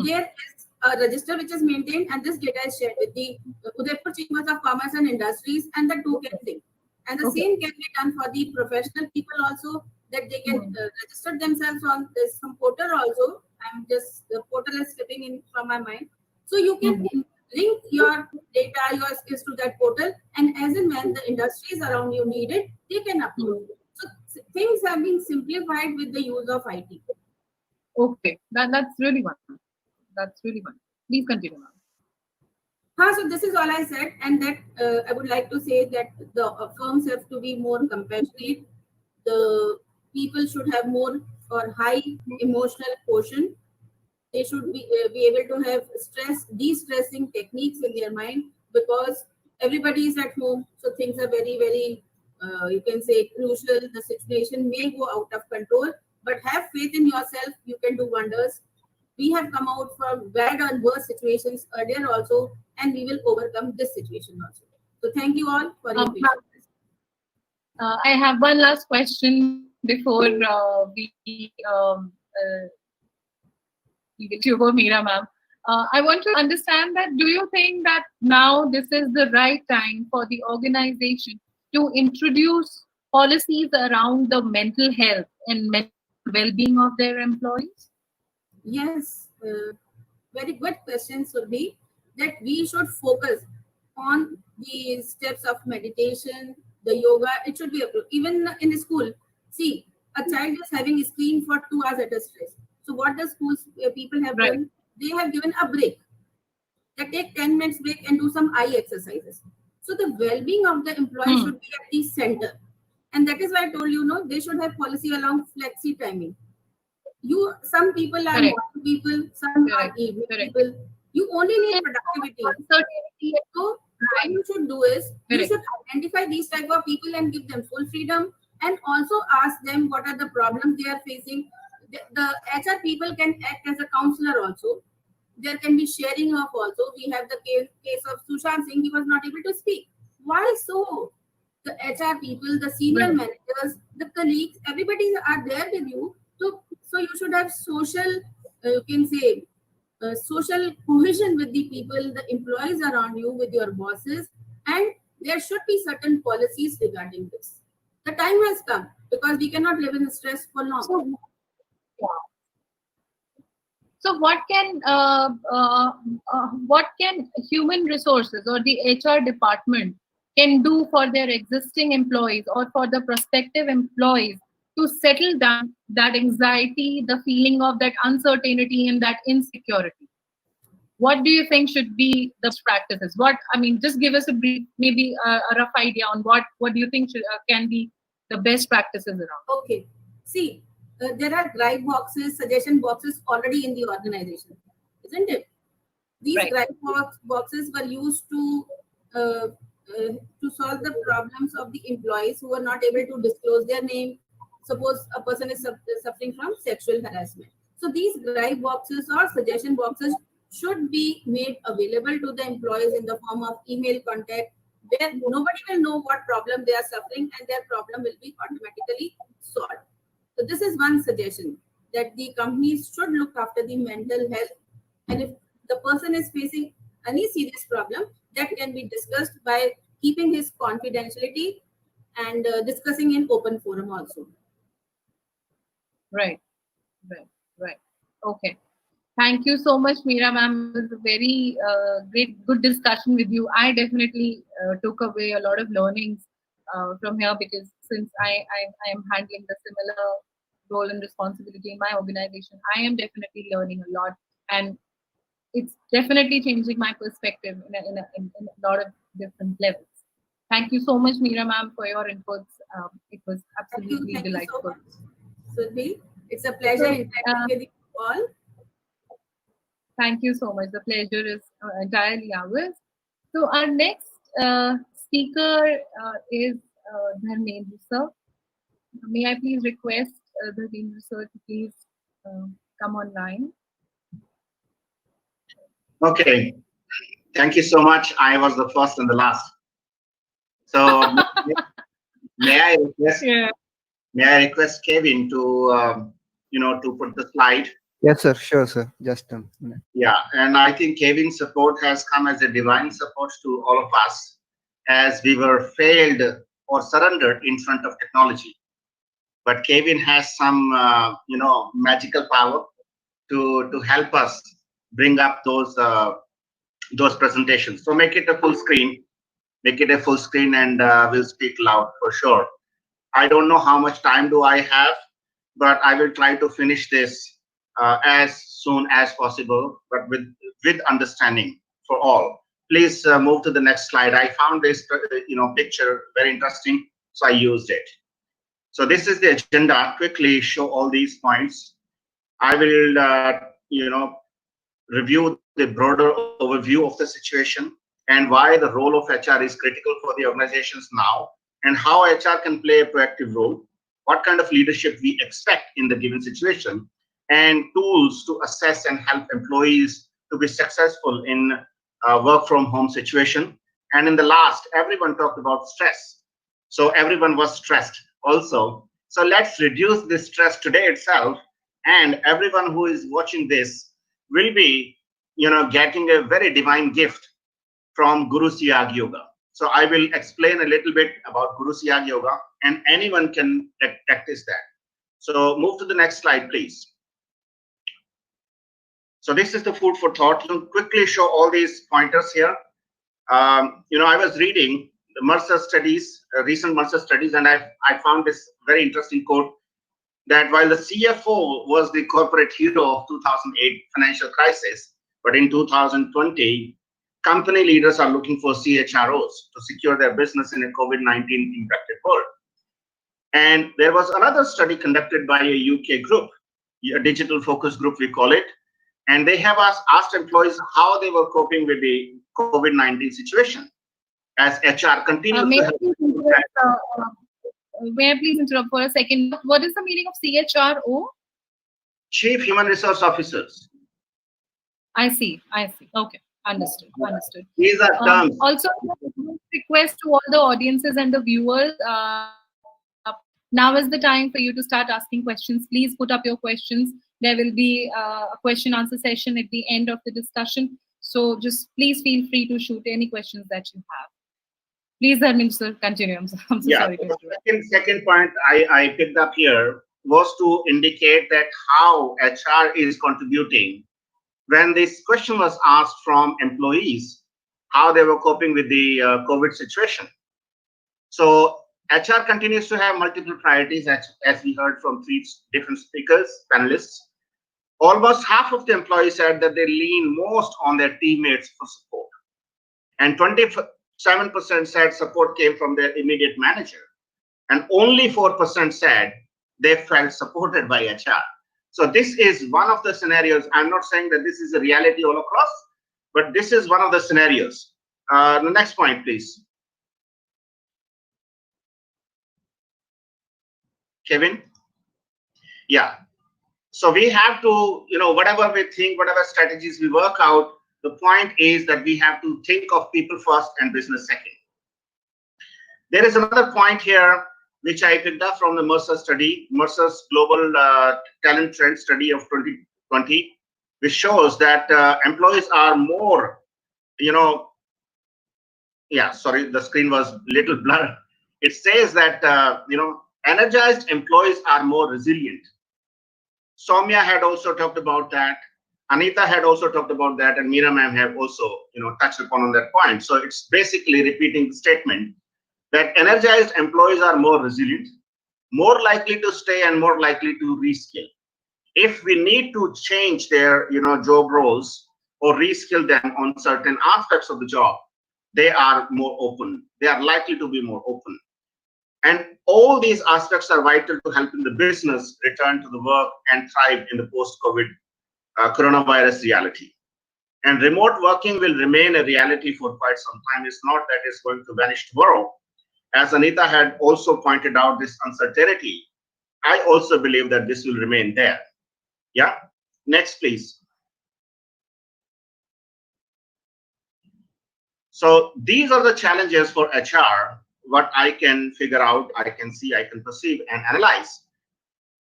there is a register which is maintained, and this data is shared with the Udaipur Chambers of Commerce and Industries and the token thing. And the Okay. same can be done for the professional people also, that they can register themselves on this some portal also. The portal is slipping in from my mind. So you can link your data, your skills to that portal, and as and when the industries around you need it, they can upload. So things have been simplified with the use of IT. Okay, that's really one. That's really one. Please continue, ma'am. So this is all I said, and that I would like to say that the firms have to be more compassionate. The people should have more or high emotional quotient. They should be able to have de-stressing techniques in their mind, because everybody is at home, so things are very, very, you can say, crucial. The situation may go out of control, but have faith in yourself. You can do wonders. We have come out from bad and worse situations earlier also, and we will overcome this situation also. So thank you all for your patience. I have one last question before we get to over Meera, ma'am. I want to understand that, do you think that now this is the right time for the organization to introduce policies around the mental health and mental well-being of their employees? Yes, very good question should be that we should focus on the steps of meditation, the yoga. It should be approved. Even in the school. See, a child is having a screen for 2 hours at a stretch. So what the schools people have Right. done? They have given a break. They take 10 minutes break and do some eye exercises. So the well-being of the employee should be at the center. And that is why I told you, they should have policy along flexi timing. Some people are Correct. morning people, some are Correct. evening Correct. people. You only need productivity. Uncertainty. So what you should do is you Correct. should identify these type of people and give them full freedom, and also ask them what are the problems they are facing. The HR people can act as a counselor also. There can be sharing of also. We have the case of Sushant Singh. He was not able to speak. Why so? The HR people, the senior Right. managers, the colleagues, everybody are there with you. So you should have social, you can say, social cohesion with the people, the employees around you, with your bosses, and there should be certain policies regarding this. The time has come, because we cannot live in stress for long. So, yeah. So what can human resources or the HR department can do for their existing employees or for the prospective employees to settle down that anxiety, the feeling of that uncertainty and that insecurity? what do you think should be the practices? What, I mean, just give us a brief, maybe a rough idea on what do you think can be the best practices around? Okay. See, there are guide boxes, suggestion boxes already in the organization, isn't it? These Right. guide boxes were used to solve the problems of the employees who were not able to disclose their name. Suppose a person is suffering from sexual harassment. So these guide boxes or suggestion boxes should be made available to the employees in the form of email contact, where nobody will know what problem they are suffering and their problem will be automatically solved. So this is one suggestion, that the companies should look after the mental health, and if the person is facing any serious problem, that can be discussed by keeping his confidentiality and discussing in open forum also. Right. Okay. Thank you so much, Meera ma'am. It was a very good discussion with you. I definitely took away a lot of learnings from here, because since I am handling the similar role and responsibility in my organization, I am definitely learning a lot, and it's definitely changing my perspective in a lot of different levels. Thank you so much, Meera ma'am, for your inputs. It was absolutely Thank you so delightful. much, Surbhi. It's a pleasure interacting with you all. Thank you so much. The pleasure is entirely ours. So our next speaker is Dharmendra sir. May I please request Dharmendra sir to please come online? Okay. Thank you so much. I was the first and the last. So may I request Kevin to to put the slide? Yes, sir. Sure, sir. Just a minute. Yeah, and I think Kevin's support has come as a divine support to all of us, as we were failed or surrendered in front of technology. But Kevin has some magical power to help us bring up those presentations. So make it a full screen. Make it a full screen, and we'll speak loud for sure. I don't know how much time do I have, but I will try to finish this as soon as possible, but with understanding for all. Please move to the next slide. I found this picture very interesting, so I used it. So this is the agenda. Quickly show all these points. I will review the broader overview of the situation and why the role of HR is critical for the organizations now, and how HR can play a proactive role, what kind of leadership we expect in the given situation, and tools to assess and help employees to be successful in work from home situation. And in the last, everyone talked about stress. So everyone was stressed also. So let's reduce this stress today itself, and everyone who is watching this will be getting a very divine gift from Guru Siyag Yoga. So I will explain a little bit about Guru Siyag Yoga, and anyone can practice that. So move to the next slide, please. So this is the food for thought. You'll quickly show all these pointers here. I was reading the Mercer studies, recent Mercer studies, and I found this very interesting quote, that while the CFO was the corporate hero of 2008 financial crisis, but in 2020, company leaders are looking for CHROs to secure their business in a COVID-19 impacted world. And there was another study conducted by a UK group, a digital focus group we call it, and they have asked employees how they were coping with the COVID-19 situation, as HR continues to help. May I please interrupt for a second? What is the meaning of CHRO? Chief Human Resource Officers. I see. Okay. Understood. These are terms. Also, request to all the audiences and the viewers, now is the time for you to start asking questions. Please put up your questions. There will be a question answer session at the end of the discussion. So just please feel free to shoot any questions that you have. Please, Dharmendra sir, continue. I'm so sorry to interrupt. Second point I picked up here was to indicate that how HR is contributing. When this question was asked from employees, how they were coping with the COVID situation. So HR continues to have multiple priorities, as we heard from three different speakers, panelists. Almost half of the employees said that they lean most on their teammates for support. And 27% said support came from their immediate manager. And only 4% said they felt supported by HR. So this is one of the scenarios. I'm not saying that this is a reality all across, but this is one of the scenarios. The next point, please. Kevin? Yeah. So we have to, whatever we think, whatever strategies we work out, the point is that we have to think of people first and business second. There is another point here, which I picked up from the Mercer study, Mercer's Global Talent Trend Study of 2020, which shows that employees are more, sorry, the screen was a little blurred. It says that, energized employees are more resilient. Soumya had also talked about that. Anita had also talked about that, and Meera ma'am have also, touched upon that point. So it's basically repeating the statement that energized employees are more resilient, more likely to stay, and more likely to reskill. If we need to change their, job roles or reskill them on certain aspects of the job, they are more open. They are likely to be more open. And all these aspects are vital to helping the business return to the work and thrive in the post-COVID coronavirus reality. And remote working will remain a reality for quite some time. It's not that it's going to vanish tomorrow. As Anita had also pointed out, this uncertainty, I also believe that this will remain there. Yeah. Next, please. So these are the challenges for HR, what I can figure out, I can see, I can perceive and analyze.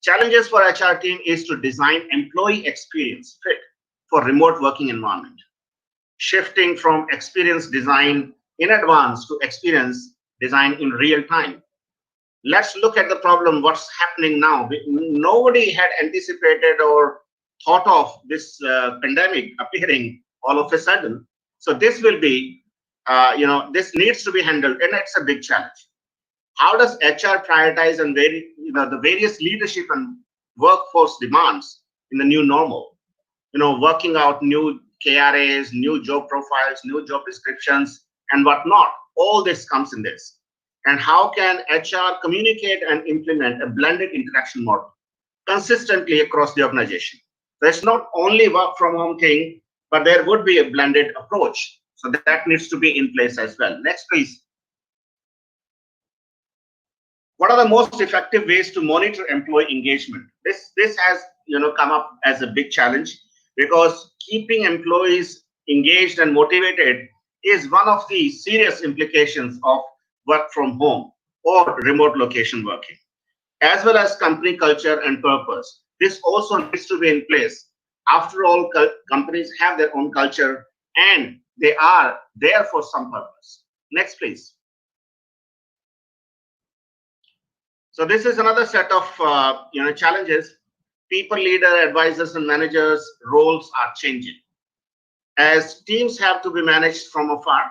Challenges for HR team is to design employee experience fit for remote working environment. Shifting from experience design in advance to experience design in real time. Let's look at the problem, what's happening now. Nobody had anticipated or thought of this pandemic appearing all of a sudden. So this will be, this needs to be handled, and it's a big challenge. How does HR prioritize and the various leadership and workforce demands in the new normal? Working out new KRAs, new job profiles, new job descriptions, and whatnot. All this comes in this. And how can HR communicate and implement a blended interaction model consistently across the organization? So it's not only work from home thing, but there would be a blended approach. So that needs to be in place as well. Next, please. What are the most effective ways to monitor employee engagement? This has come up as a big challenge, because keeping employees engaged and motivated is one of the serious implications of work from home or remote location working, as well as company culture and purpose. This also needs to be in place. After all, companies have their own culture and they are there for some purpose. Next, please. So this is another set of challenges. People, leader, advisors, and managers' roles are changing as teams have to be managed from afar.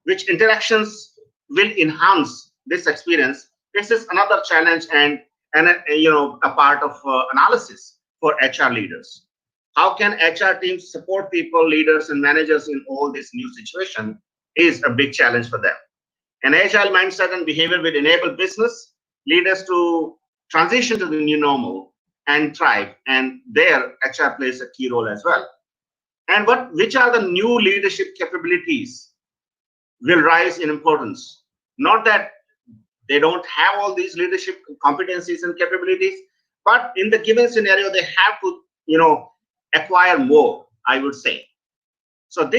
Which interactions will enhance this experience? This is another challenge and a part of analysis for HR leaders. How can HR teams support people, leaders, and managers in all this new situation is a big challenge for them. An agile mindset and behavior will enable business leaders to transition to the new normal and thrive, and there HR plays a key role as well. And which are the new leadership capabilities will rise in importance? Not that they don't have all these leadership competencies and capabilities, but in the given scenario, they have to, acquire more, I would say. So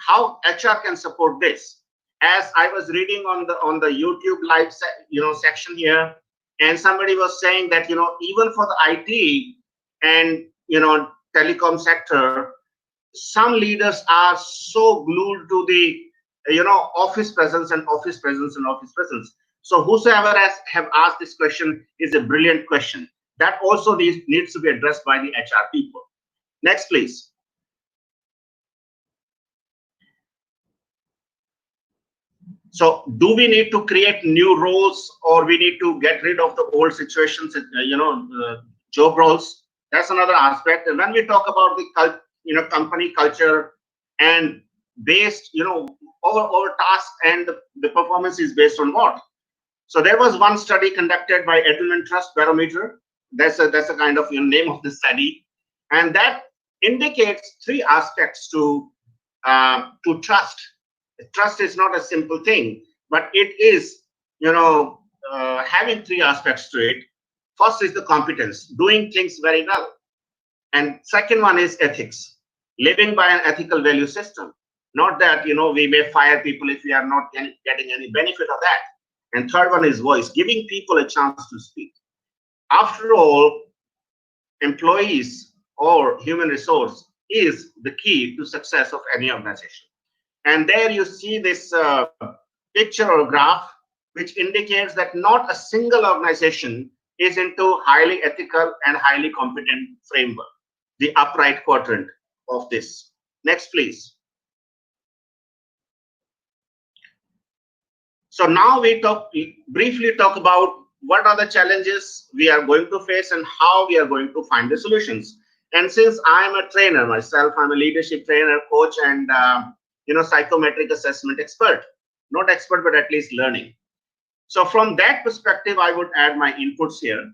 how HR can support this? As I was reading on the YouTube live, section here, and somebody was saying that, even for the IT and, telecom sector, some leaders are so glued to the, office presence and office presence and office presence. So whosoever have asked this question is a brilliant question. That also needs to be addressed by the HR people. Next, please. So do we need to create new roles, or we need to get rid of the old situations, job roles? That's another aspect. And when we talk about the company culture and based, over task, and the performance is based on what? So there was one study conducted by Edmund Trust Barometer. That's a kind of name of the study, and that indicates three aspects to trust. Trust is not a simple thing, but it is having three aspects to it. First is the competence, doing things very well, and second one is ethics, living by an ethical value system. Not that we may fire people if we are not getting any benefit of that. And third one is voice, giving people a chance to speak. After all, employees or human resource is the key to success of any organization. And there you see this picture or graph, which indicates that not a single organization is into highly ethical and highly competent framework, the upright quadrant of this. Next, please. So now we briefly talk about what are the challenges we are going to face and how we are going to find the solutions. And since I am a trainer myself, I'm a leadership trainer, coach, and psychometric assessment expert. Not expert, but at least learning. So from that perspective, I would add my inputs here.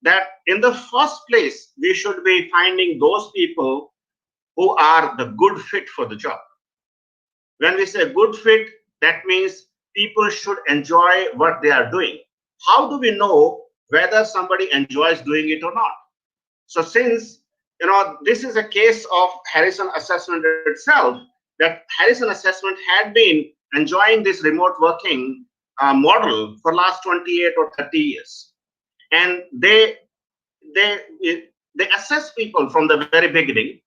That in the first place, we should be finding those people who are the good fit for the job. When we say good fit, that means people should enjoy what they are doing. How do we know whether somebody enjoys doing it or not? So since this is a case of Harrison assessment itself, that Harrison assessment had been enjoying this remote working model for last 28 or 30 years, and they assess people from the very beginning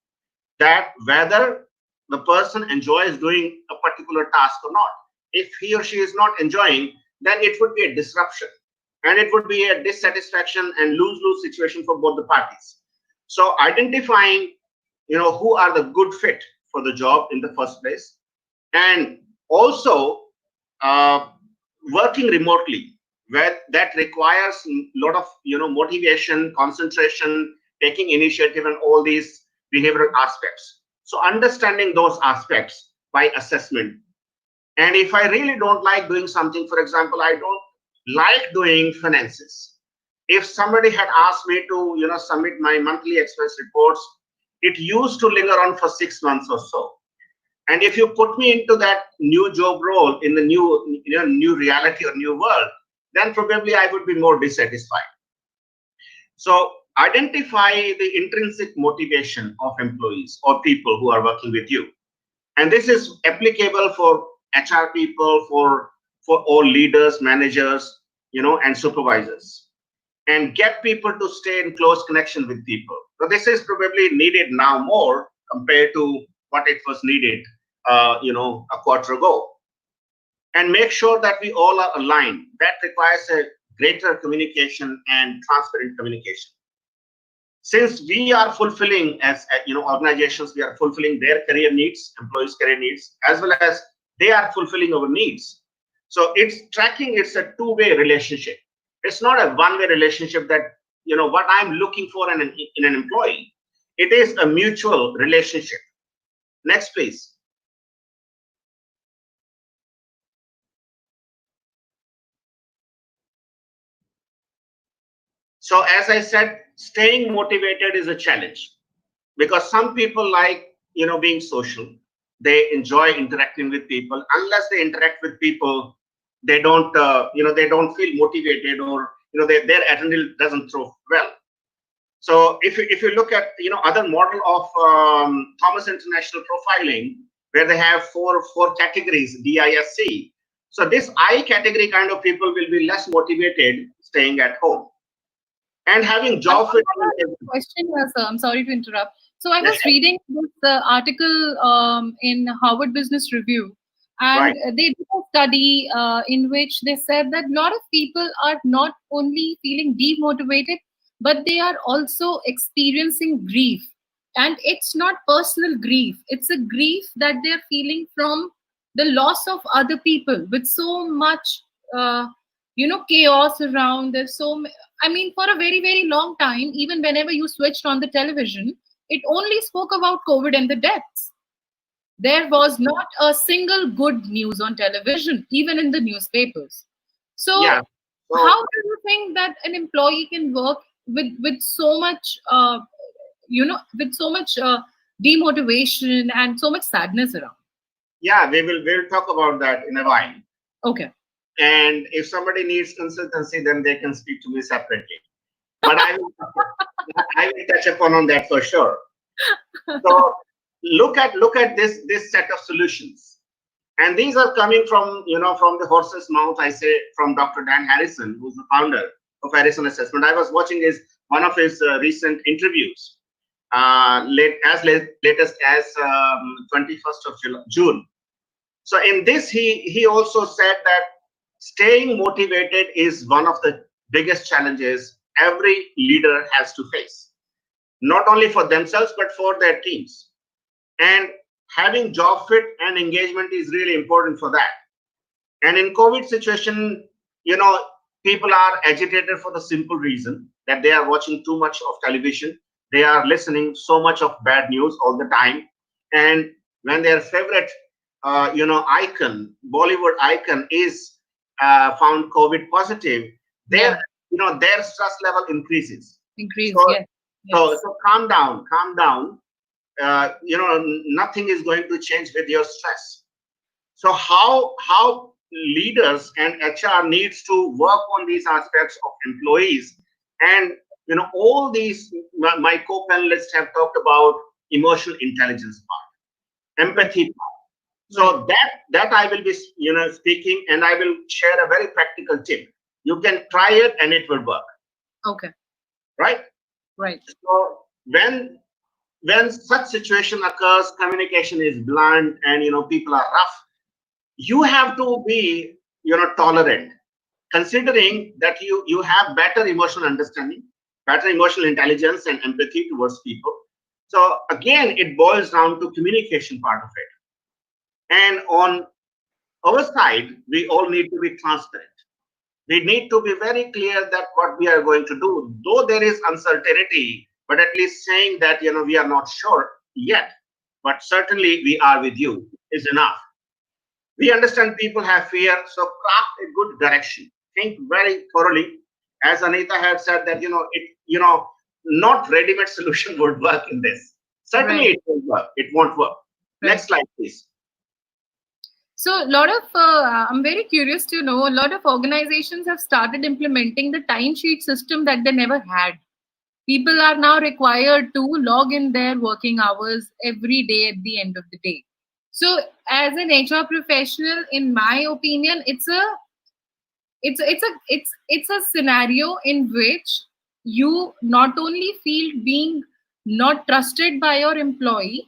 that whether the person enjoys doing a particular task or not. If he or she is not enjoying, then it would be a disruption, and it would be a dissatisfaction and lose-lose situation for both the parties. So identifying, who are the good fit for the job in the first place, and also working remotely, where that requires a lot of motivation, concentration, taking initiative, and all these behavioral aspects. So understanding those aspects by assessment. And if I really don't like doing something, for example, I don't like doing finances. If somebody had asked me to submit my monthly expense reports, it used to linger on for 6 months or so. And if you put me into that new job role in the new reality or new world, then probably I would be more dissatisfied. So identify the intrinsic motivation of employees or people who are working with you. And this is applicable for HR people, for all leaders, managers, and supervisors. And get people to stay in close connection with people. So this is probably needed now more compared to what it was needed, a quarter ago. And make sure that we all are aligned. That requires a greater communication and transparent communication. Since we are fulfilling, as organizations, we are fulfilling their career needs, employees' career needs, as well as they are fulfilling our needs. So it's tracking. It's a two-way relationship. It's not a one-way relationship that what I'm looking for in an employee. It is a mutual relationship. Next, please. So as I said, staying motivated is a challenge, because some people like being social. They enjoy interacting with people. Unless they interact with people, they don't they don't feel motivated, or their adrenaline doesn't throw well. So if you look at other model of Thomas International Profiling, where they have four categories, DISC. So this I category kind of people will be less motivated staying at home. And having job fit. Question here, sir. I'm sorry to interrupt. So I was reading this article in Harvard Business Review, and they did a study in which they said that a lot of people are not only feeling demotivated, but they are also experiencing grief. And it's not personal grief. It's a grief that they're feeling from the loss of other people with so much chaos around. There's I mean, for a very, very long time, even whenever you switched on the television, it only spoke about COVID and the deaths. There was not a single good news on television, even in the newspapers. So, Yeah. So, how do you think that an employee can work with so much, with so much demotivation and so much sadness around? yeah, we'll talk about that in a while. Okay. And if somebody needs consultancy, then they can speak to me separately. But I will touch upon on that for sure. So look at this set of solutions, and these are coming from from the horse's mouth. I say from Dr. Dan Harrison, who's the founder of Harrison Assessment. I was watching one of his recent interviews, latest as 21st of June. So in this, he also said that staying motivated is one of the biggest challenges every leader has to face, not only for themselves but for their teams. And having job fit and engagement is really important for that. And in COVID situation, people are agitated for the simple reason that they are watching too much of television. They are listening so much of bad news all the time. And when their favorite, icon, Bollywood icon is found COVID positive, their stress level increases. So, Yes. so calm down. Nothing is going to change with your stress. So how leaders and HR needs to work on these aspects of employees, and all these my co-panelists have talked about emotional intelligence part, empathy part. So that I will be speaking, and I will share a very practical tip. You can try it and it will work. Okay. Right. So when such situation occurs, communication is blunt, and people are rough, you have to be tolerant, considering that you have better emotional understanding, better emotional intelligence and empathy towards people. So again, it boils down to communication part of it. And on our side, we all need to be transparent. We need to be very clear that what we are going to do, though there is uncertainty, but at least saying that we are not sure yet, but certainly we are with you is enough. We understand people have fear, so craft a good direction. Think very thoroughly. As Anita had said that not ready-made solution would work in this. Certainly it won't work. It won't work. Next slide, please. So a lot of, I'm very curious to know, a lot of organizations have started implementing the timesheet system that they never had. People are now required to log in their working hours every day at the end of the day. So as an HR professional, in my opinion, it's a scenario in which you not only feel being not trusted by your employee,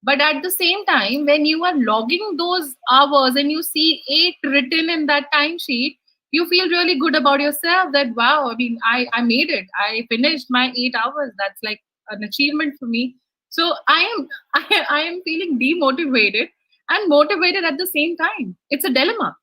but at the same time, when you are logging those hours and you see 8 written in that timesheet, you feel really good about yourself that, wow, I mean, I made it. I finished my 8 hours. That's like an achievement for me. So I am feeling demotivated and motivated at the same time. It's a dilemma.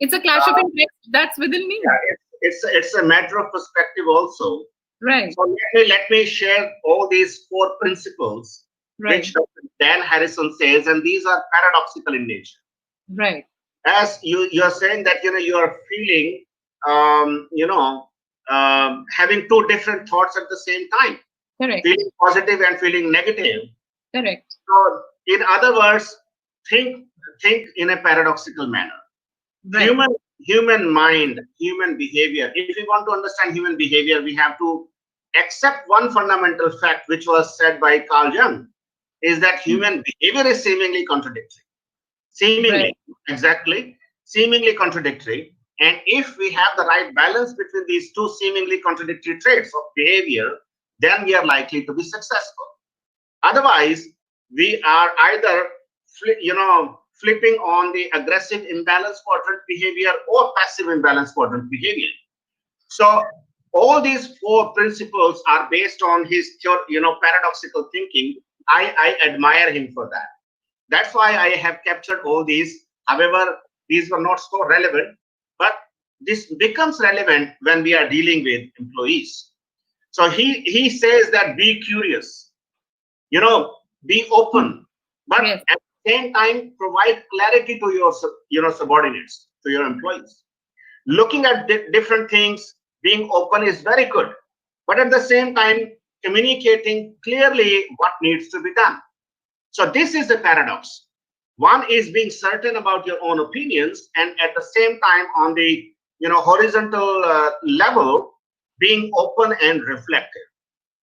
It's a clash of interest that's within me. Yeah, it's a matter of perspective also. Right. So let me share all these 4 principles, which Dr. Dan Harrison says, and these are paradoxical in nature. Right. As you are saying that you are feeling having 2 different thoughts at the same time. Correct. Feeling positive and feeling negative. Correct. So in other words, think in a paradoxical manner. Right. Human mind, human behavior. If we want to understand human behavior, we have to accept one fundamental fact, which was said by Carl Jung, is that human behavior is seemingly contradictory. Seemingly, exactly, seemingly contradictory. And if we have the right balance between these 2 seemingly contradictory traits of behavior, then we are likely to be successful. Otherwise, we are either flipping on the aggressive imbalanced quadrant behavior or passive imbalanced quadrant behavior. So all these 4 principles are based on his paradoxical thinking. I admire him for that. That's why I have captured all these. However, these were not so relevant, but this becomes relevant when we are dealing with employees. So he says that be curious, be open, but Yes. at the same time provide clarity to your subordinates, to your employees. Looking at different things, being open is very good, but at the same time communicating clearly what needs to be done. So this is the paradox. One is being certain about your own opinions, and at the same time on the horizontal level, being open and reflective.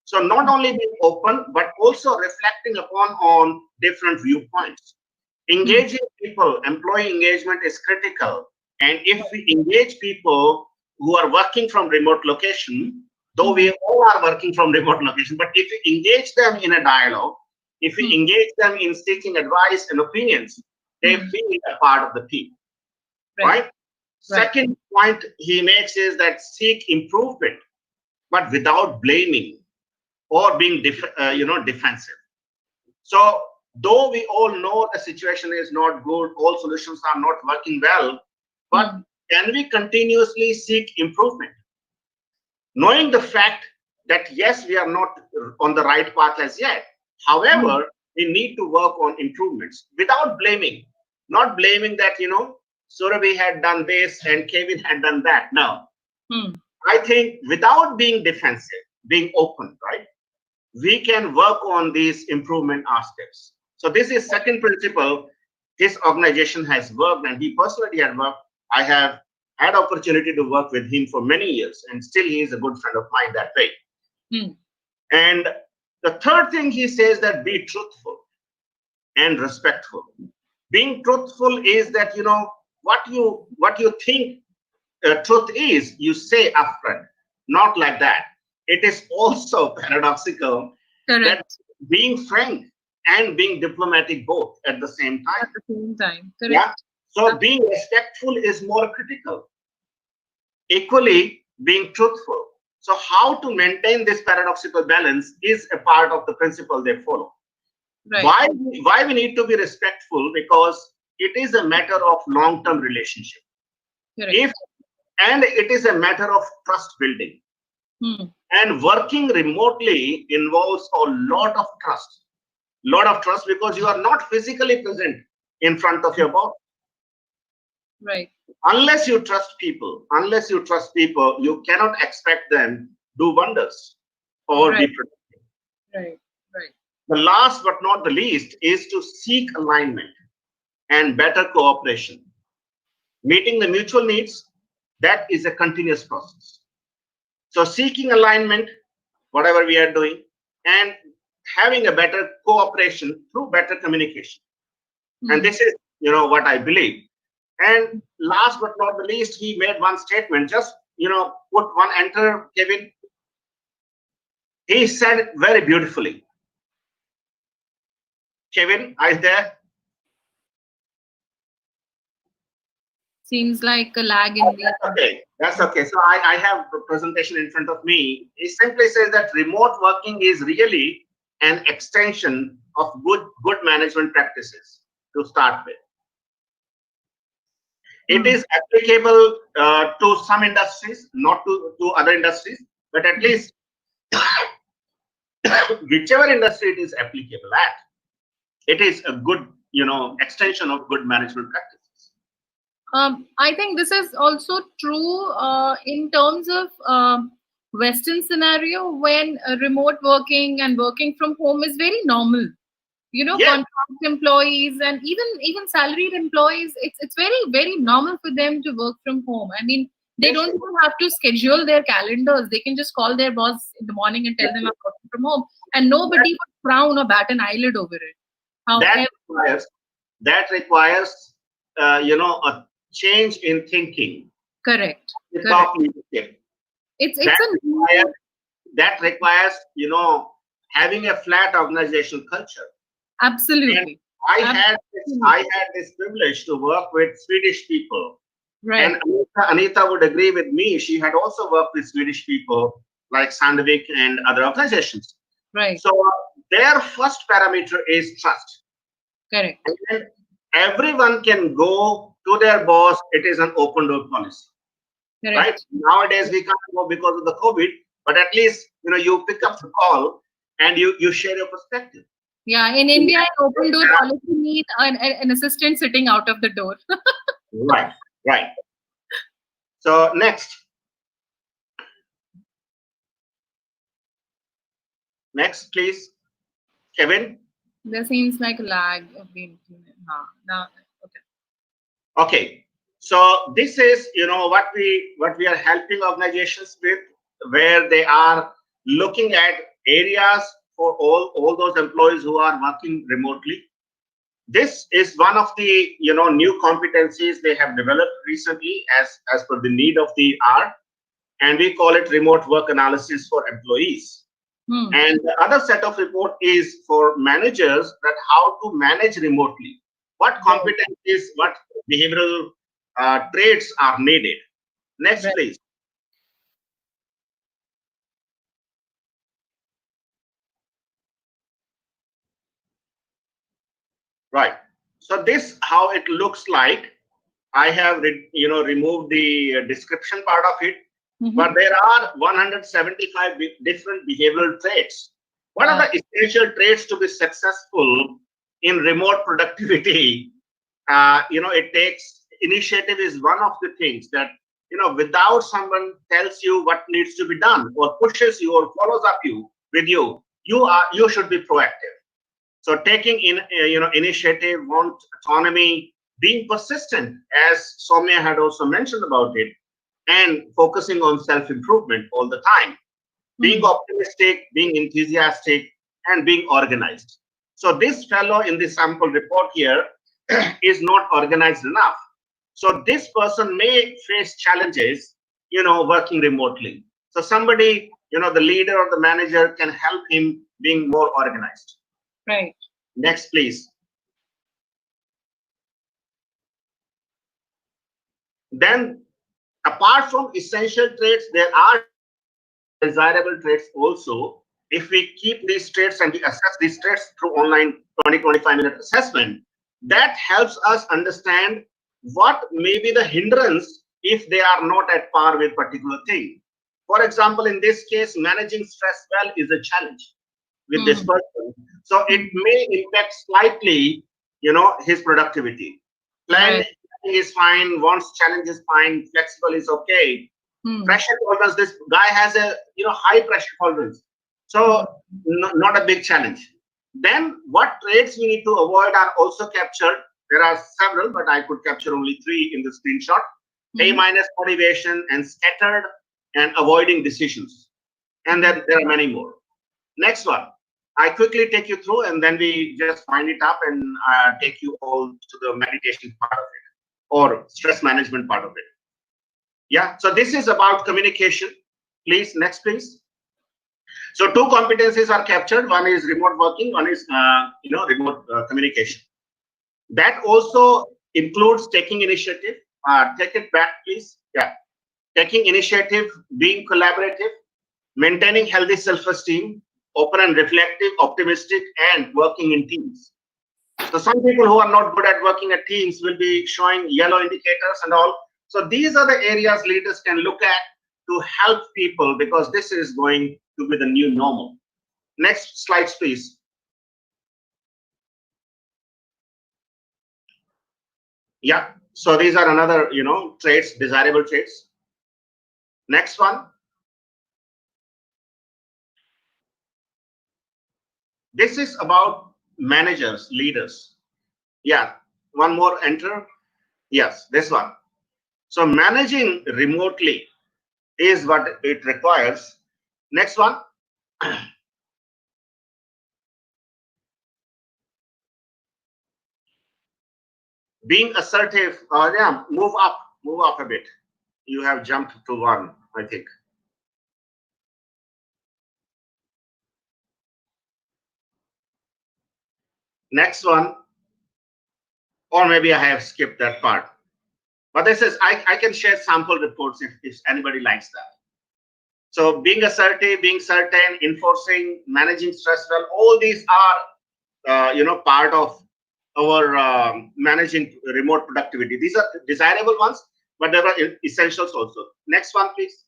So not only being open, but also reflecting upon on different viewpoints. Engaging people, employee engagement is critical. And if we engage people who are working from remote location, though we all are working from remote location, but if we engage them in a dialogue, if we engage them in seeking advice and opinions, they feel a part of the team, right? Second point he makes is that seek improvement, but without blaming or being defensive. So though we all know the situation is not good, all solutions are not working well, but can we continuously seek improvement? Knowing the fact that yes, we are not on the right path as yet. However, we need to work on improvements without blaming, not blaming that, Surabhi had done this and Kevin had done that. No. I think without being defensive, being open, right? We can work on these improvement aspects. So this is second principle. His organization has worked, and he personally had worked. I have had opportunity to work with him for many years, and still he is a good friend of mine that way. And the third thing he says that be truthful and respectful. Being truthful is that what you think truth is, you say upfront, not like that. It is also paradoxical that being frank and being diplomatic both at the same time. At the same time. Correct. Yeah. So being respectful is more critical. Equally, being truthful. So how to maintain this paradoxical balance is a part of the principle they follow. Why we need to be respectful? Because it is a matter of long-term relationship. And it is a matter of trust building. And working remotely involves a lot of trust. Because you are not physically present in front of your boss. Unless you trust people, you cannot expect them do wonders or be productive. The last but not the least is to seek alignment and better cooperation. Meeting the mutual needs, that is a continuous process. So seeking alignment, whatever we are doing, and having a better cooperation through better communication. And this is, what I believe. And last but not the least, he made one statement. Just, put one enter, Kevin. He said it very beautifully. Kevin, are you there? Seems like a lag in the. Okay, that's okay. So I have the presentation in front of me. It simply says that remote working is really an extension of good management practices to start with. It is applicable to some industries, not to other industries, but at least whichever industry it is applicable at, it is a good, extension of good management practices. I think this is also true in terms of Western scenario when remote working and working from home is very normal. Contract employees and even salaried employees, it's very, very normal for them to work from home. I mean, they don't even have to schedule their calendars. They can just call their boss in the morning and tell them I'm working from home, and nobody would frown or bat an eyelid over it. However, that requires a change in thinking. Correct. Top leadership. That requires having a flat organizational culture. Absolutely. And I had this privilege to work with Swedish people. Right. And Anita would agree with me. She had also worked with Swedish people like Sandvik and other organizations. Right. So their first parameter is trust. Correct. And everyone can go to their boss. It is an open door policy. right? Nowadays we can't go because of the COVID, but at least you pick up the call and you share your perspective. Yeah, in India, an open door policy means an assistant sitting out of the door. Right, right. So next, please, Kevin. There seems like a lag of the internet. Now, okay. Okay, so this is what we are helping organizations with, where they are looking at areas for all those employees who are working remotely. This is one of the new competencies they have developed recently as per the need of the hour, and we call it remote work analysis for employees. And the other set of report is for managers, that how to manage remotely, what competencies, what behavioral traits are needed. Next, please. Right. So this how it looks like. I have removed the description part of it, but there are 175 different behavioral traits. What are the essential traits to be successful in remote productivity? It takes initiative is one of the things that without someone tells you what needs to be done or pushes you or follows up with you, you should be proactive. So taking initiative, want autonomy, being persistent, as Soumya had also mentioned about it, and focusing on self-improvement all the time, being optimistic, being enthusiastic, and being organized. So this fellow in the sample report here is not organized enough. So this person may face challenges, working remotely. So somebody, the leader or the manager can help him being more organized. Right. Next, please. Then, apart from essential traits, there are desirable traits also. If we keep these traits and we assess these traits through online 20-25-minute assessment, that helps us understand what may be the hindrance if they are not at par with particular thing. For example, in this case, managing stress well is a challenge with this person. So it may impact slightly, his productivity. Planning is fine, wants challenge is fine, flexible is okay. Pressure tolerance, this guy has a high pressure tolerance. So not a big challenge. Then what traits we need to avoid are also captured. There are several, but I could capture only 3 in the screenshot. A- motivation and scattered and avoiding decisions. And then there are many more. Next one. I quickly take you through and then we just wind it up and take you all to the meditation part of it or stress management part of it. Yeah, so this is about communication. Please, next, please. So 2 competencies are captured. One is remote working, one is remote communication. That also includes taking initiative. Take it back, please. Yeah, taking initiative, being collaborative, maintaining healthy self-esteem, open and reflective, optimistic, and working in teams. So some people who are not good at working at teams will be showing yellow indicators and all. So these are the areas leaders can look at to help people, because this is going to be the new normal. Next slides, please. Yeah, so these are another, traits, desirable traits. Next one. This is about managers, leaders. Yeah, one more, enter. Yes, this one. So managing remotely is what it requires. Next one. Being assertive. Yeah, move up a bit. You have jumped to 1, I think. Next one. Or maybe I have skipped that part. But this is, I can share sample reports if anybody likes that. So being assertive, being certain, enforcing, managing stress well, all these are, part of our managing remote productivity. These are desirable ones. but there are essentials also. Next one, please.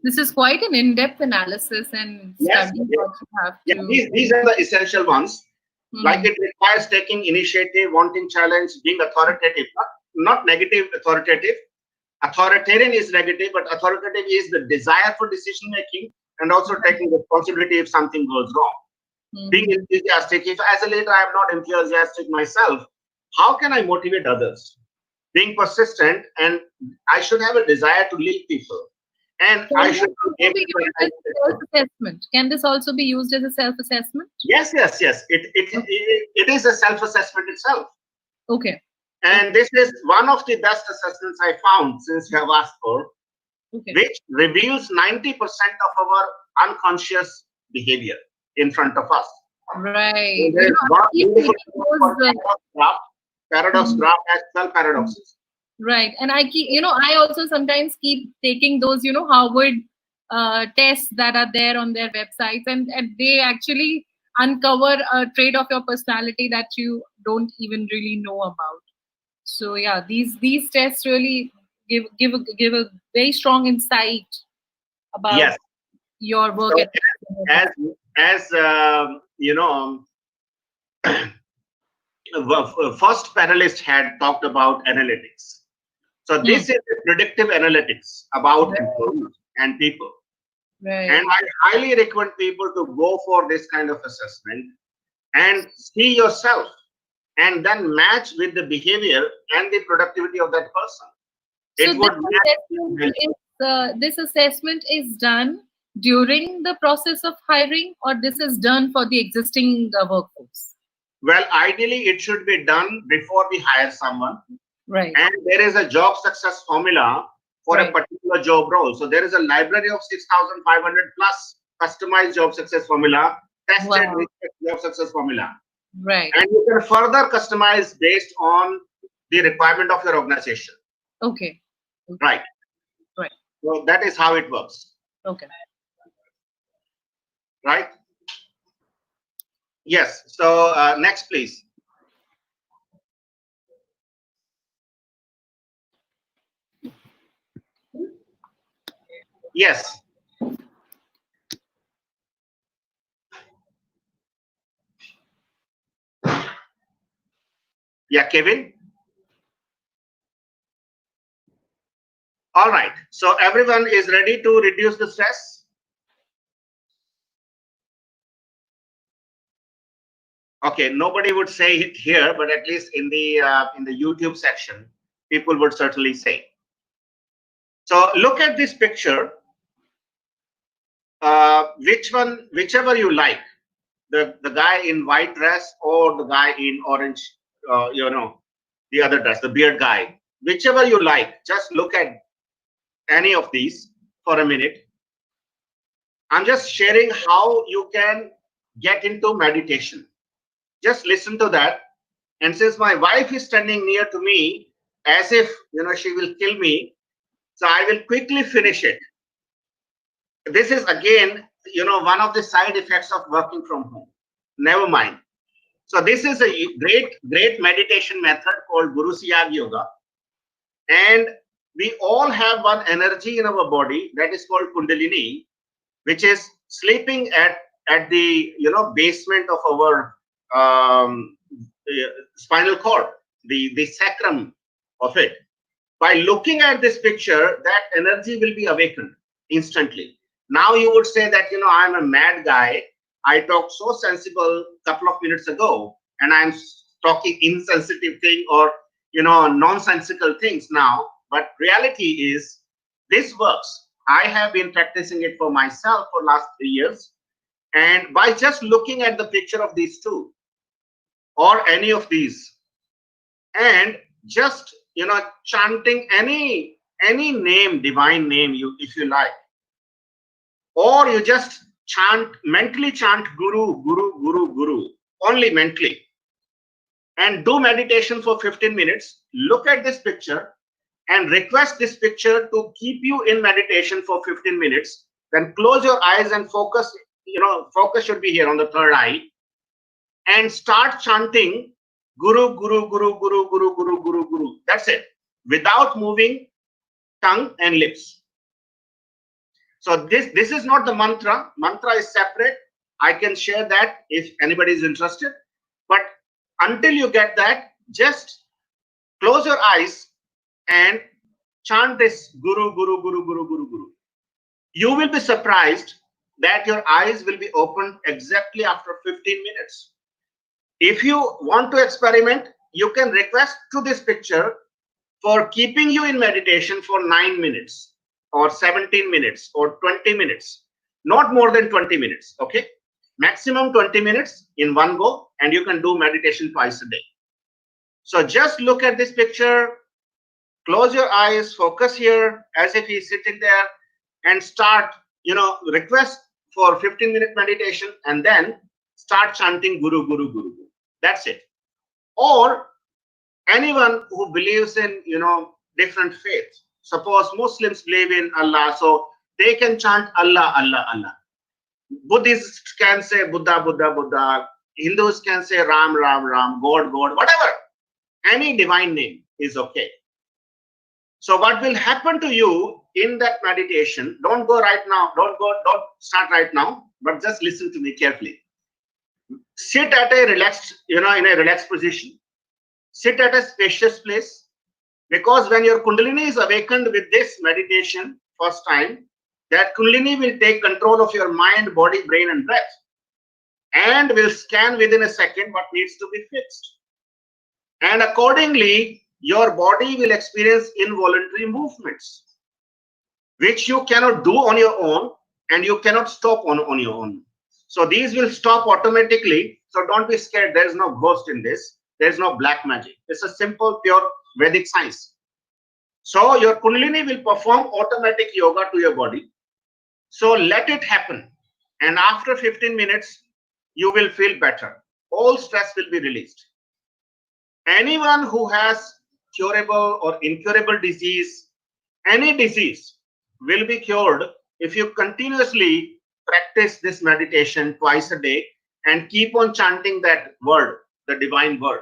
This is quite an in-depth analysis and study what you have to. These are the essential ones. Like it requires taking initiative, wanting challenge, being authoritative, not negative authoritative. Authoritarian is negative, but authoritative is the desire for decision making and also taking responsibility if something goes wrong. Being enthusiastic. If as a leader I am not enthusiastic myself, how can I motivate others? Being persistent, and I should have a desire to lead people. And I should be able to self-assessment. Can this also be used as a self-assessment? Yes. It is a self-assessment itself. Okay. And this is one of the best assessments I found since you have asked for, which reveals 90% of our unconscious behavior in front of us. Right. Paradox graph has 12 paradoxes. Right. And I keep, I also sometimes keep taking those, Harvard tests that are there on their websites, and they actually uncover a trait of your personality that you don't even really know about. So yeah, these tests really give a very strong insight about your work. So first panelist had talked about analytics. So this is predictive analytics about employees and people. Right. And I highly recommend people to go for this kind of assessment and see yourself and then match with the behavior and the productivity of that person. So this assessment is done during the process of hiring, or this is done for the existing workforce? Well, ideally, it should be done before we hire someone. Right. And there is a job success formula for a particular job role. So there is a library of 6,500 plus customized job success formula, tested job success formula. Right. And you can further customize based on the requirement of your organization. Okay. Right. So that is how it works. Okay. Right. Yes. So next, please. Yes. Yeah, Kevin. All right. So everyone is ready to reduce the stress? Okay, nobody would say it here, but at least in the YouTube section, people would certainly say. So look at this picture. Whichever you like, the guy in white dress or the guy in orange, the other dress, the beard guy, whichever you like, just look at any of these for a minute. I'm just sharing how you can get into meditation. Just listen to that. And since my wife is standing near to me, as if, she will kill me, so I will quickly finish it. This is again, one of the side effects of working from home. Never mind. So this is a great meditation method called Guru Siyag Yoga. And we all have one energy in our body that is called Kundalini, which is sleeping at the basement of our spinal cord, the sacrum of it. By looking at this picture, that energy will be awakened instantly. Now you would say that I'm a mad guy. I talked so sensible a couple of minutes ago, and I'm talking insensitive thing or nonsensical things now. But reality is this works. I have been practicing it for myself for last 3 years. And by just looking at the picture of these two or any of these and just, chanting any name, divine name if you like, or you just mentally chant Guru, Guru, Guru, Guru, only mentally, and do meditation for 15 minutes, look at this picture and request this picture to keep you in meditation for 15 minutes, then close your eyes and focus, focus should be here on the third eye, and start chanting Guru, Guru, Guru, Guru, Guru, Guru, Guru, Guru. That's it. Without moving tongue and lips. So this is not the mantra. Mantra is separate. I can share that if anybody is interested. But until you get that, just close your eyes and chant this Guru, Guru, Guru, Guru, Guru, Guru. You will be surprised that your eyes will be opened exactly after 15 minutes. If you want to experiment, you can request to this picture for keeping you in meditation for 9 minutes or 17 minutes or 20 minutes, not more than 20 minutes, okay? Maximum 20 minutes in one go, and you can do meditation twice a day. So just look at this picture, close your eyes, focus here as if he's sitting there, and start, request for 15-minute meditation, and then start chanting Guru, Guru, Guru, Guru. That's it. Or anyone who believes in, different faiths. Suppose Muslims believe in Allah, so they can chant Allah, Allah, Allah. Buddhists can say Buddha, Buddha, Buddha. Hindus can say Ram, Ram, Ram, God, God, whatever. Any divine name is okay. So what will happen to you in that meditation? Don't go right now. Don't start right now, but just listen to me carefully. Sit at a relaxed, in a relaxed position. Sit at a spacious place, because when your Kundalini is awakened with this meditation first time, that Kundalini will take control of your mind, body, brain, and breath, and will scan within a second what needs to be fixed. And accordingly, your body will experience involuntary movements, which you cannot do on your own, and you cannot stop on your own. So these will stop automatically. So don't be scared. There is no ghost in this. There is no black magic. It's a simple, pure Vedic science. So your Kundalini will perform automatic yoga to your body. So let it happen. And after 15 minutes, you will feel better. All stress will be released. Anyone who has curable or incurable disease, any disease will be cured if you continuously practice this meditation twice a day and keep on chanting that word, the divine word,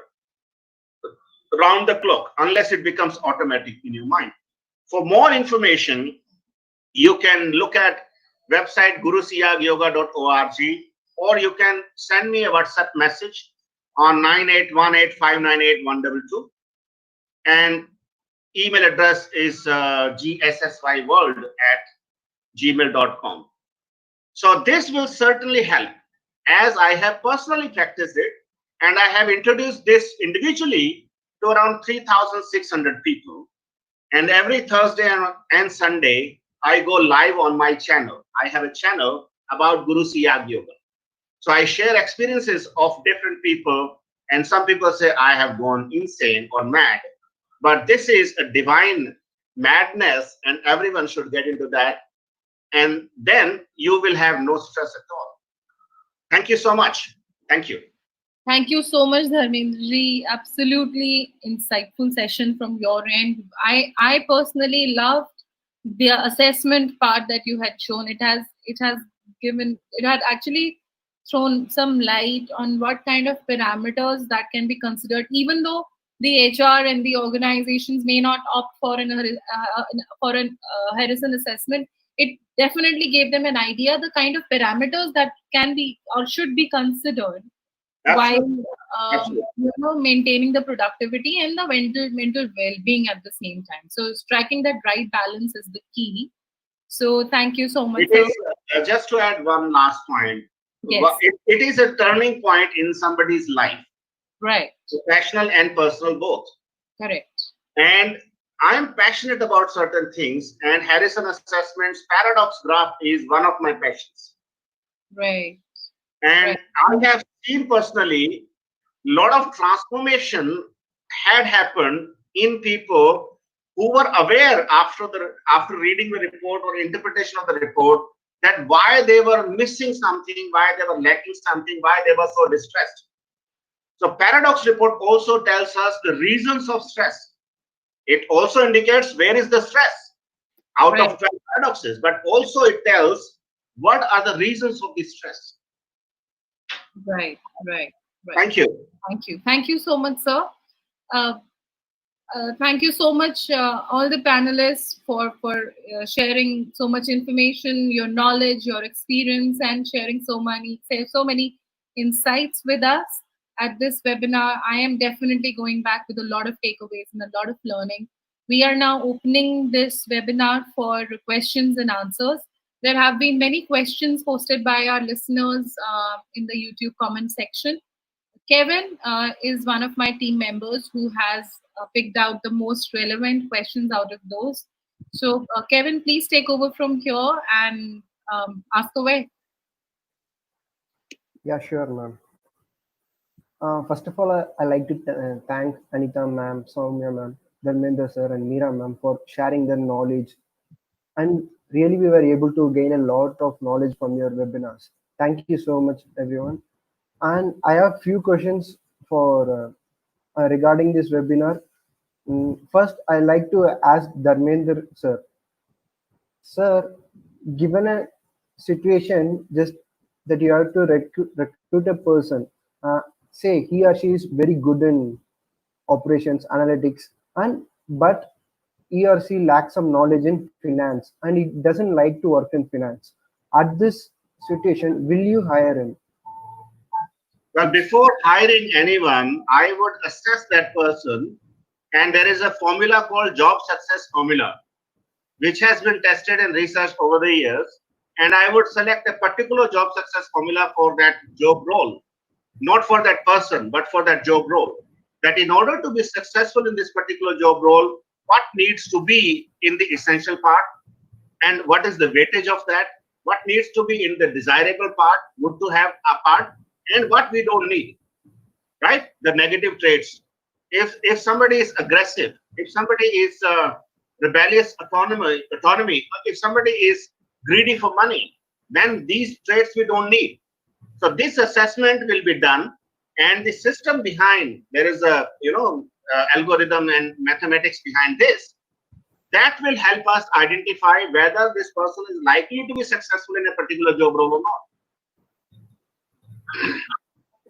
round the clock, unless it becomes automatic in your mind. For more information, you can look at website gurusiyagyoga.org, or you can send me a WhatsApp message on 9818598122, and email address is gssyworld@gmail.com. So this will certainly help, as I have personally practiced it, and I have introduced this individually to around 3,600 people. And every Thursday and Sunday, I go live on my channel. I have a channel about Guru Siyag Yoga. So I share experiences of different people, and some people say I have gone insane or mad. But this is a divine madness, and everyone should get into that. And then you will have no stress at all. Thank you so much. Thank you. Thank you so much, Dharmendra. Absolutely insightful session from your end. I personally loved the assessment part that you had shown. It had actually thrown some light on what kind of parameters that can be considered, even though the HR and the organizations may not opt for an Harrison assessment. It definitely gave them an idea the kind of parameters that can be or should be considered while maintaining the productivity and the mental well-being at the same time. So striking that right balance is the key. So thank you so much. Just to add one last point. Yes. It is a turning point in somebody's life. Right. Professional and personal both. Correct. And I'm passionate about certain things, and Harrison assessments paradox graph is one of my passions. Right. And I have seen personally a lot of transformation had happened in people who were aware after reading the report or interpretation of the report that why they were missing something, why they were lacking something, why they were so distressed. So paradox report also tells us the reasons of stress. It also indicates where is the stress out of 12 paradoxes, but also it tells what are the reasons of the stress. Right, right. Right. Thank you. Thank you. Thank you so much, sir. Uh, thank you so much, all the panelists, for sharing so much information, your knowledge, your experience, and sharing so many insights with us at this webinar. I am definitely going back with a lot of takeaways and a lot of learning. We are now opening this webinar for questions and answers. There have been many questions posted by our listeners in the YouTube comment section. Kevin is one of my team members who has picked out the most relevant questions out of those. So, Kevin, please take over from here and ask away. Yeah, sure, ma'am. First of all, I like to thank Anita ma'am, Soumya ma'am, Dharmendra sir, and Meera ma'am for sharing their knowledge. And really, we were able to gain a lot of knowledge from your webinars. Thank you so much, everyone. And I have few questions for regarding this webinar. First, I like to ask Dharmendra sir. Sir, given a situation just that you have to recruit a person, say he or she is very good in operations, analytics, and but he or she lacks some knowledge in finance and he doesn't like to work in finance. At this situation, will you hire him? Well, before hiring anyone, I would assess that person, and there is a formula called job success formula, which has been tested and researched over the years. And I would select a particular job success formula for that job role, not for that person, but for that job role. That in order to be successful in this particular job role, what needs to be in the essential part, and what is the weightage of that, what needs to be in the desirable part, good to have a part, and what we don't need, right? The negative traits. If somebody is aggressive, if somebody is rebellious autonomy, if somebody is greedy for money, then these traits we don't need. So this assessment will be done, and the system behind, there is a algorithm and mathematics behind this, that will help us identify whether this person is likely to be successful in a particular job role or not.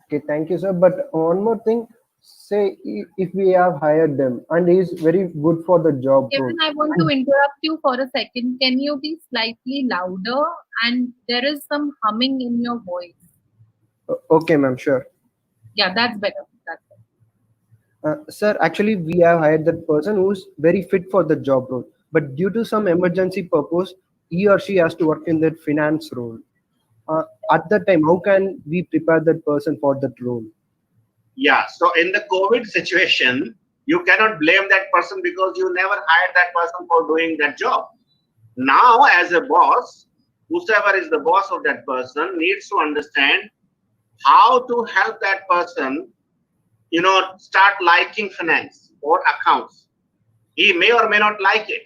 Okay, thank you, sir. But one more thing, say if we have hired them and he is very good for the job role. Kevin, I want to interrupt you for a second. Can you be slightly louder? And there is some humming in your voice. Okay, ma'am, sure. Yeah, that's better. Sir, actually, we have hired that person who's very fit for the job role, but due to some emergency purpose, he or she has to work in that finance role. At that time, how can we prepare that person for that role? Yeah, so in the COVID situation, you cannot blame that person because you never hired that person for doing that job. Now, as a boss, whosoever is the boss of that person needs to understand how to help that person, start liking finance or accounts. He may or may not like it,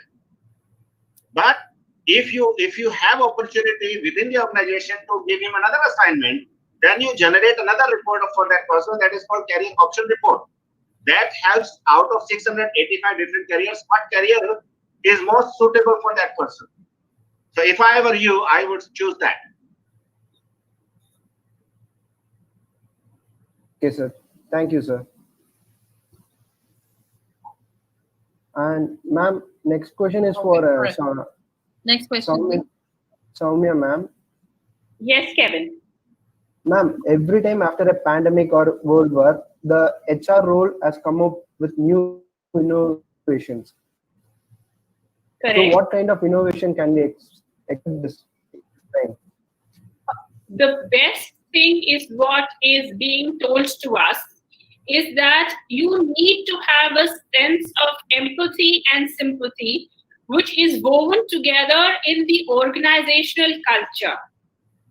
but if you have opportunity within the organization to give him another assignment, then you generate another report for that person that is called career option report. That helps out of 685 different careers, what career is most suitable for that person. So if I were you, I would choose that. Okay, sir. Thank you, sir. And ma'am, next question is for next question. Soumya ma'am. Yes, Kevin. Ma'am, every time after a pandemic or world war, the HR role has come up with new innovations. Correct. So what kind of innovation can we expect this time? The best thing is what is being told to us is that you need to have a sense of empathy and sympathy, which is woven together in the organizational culture.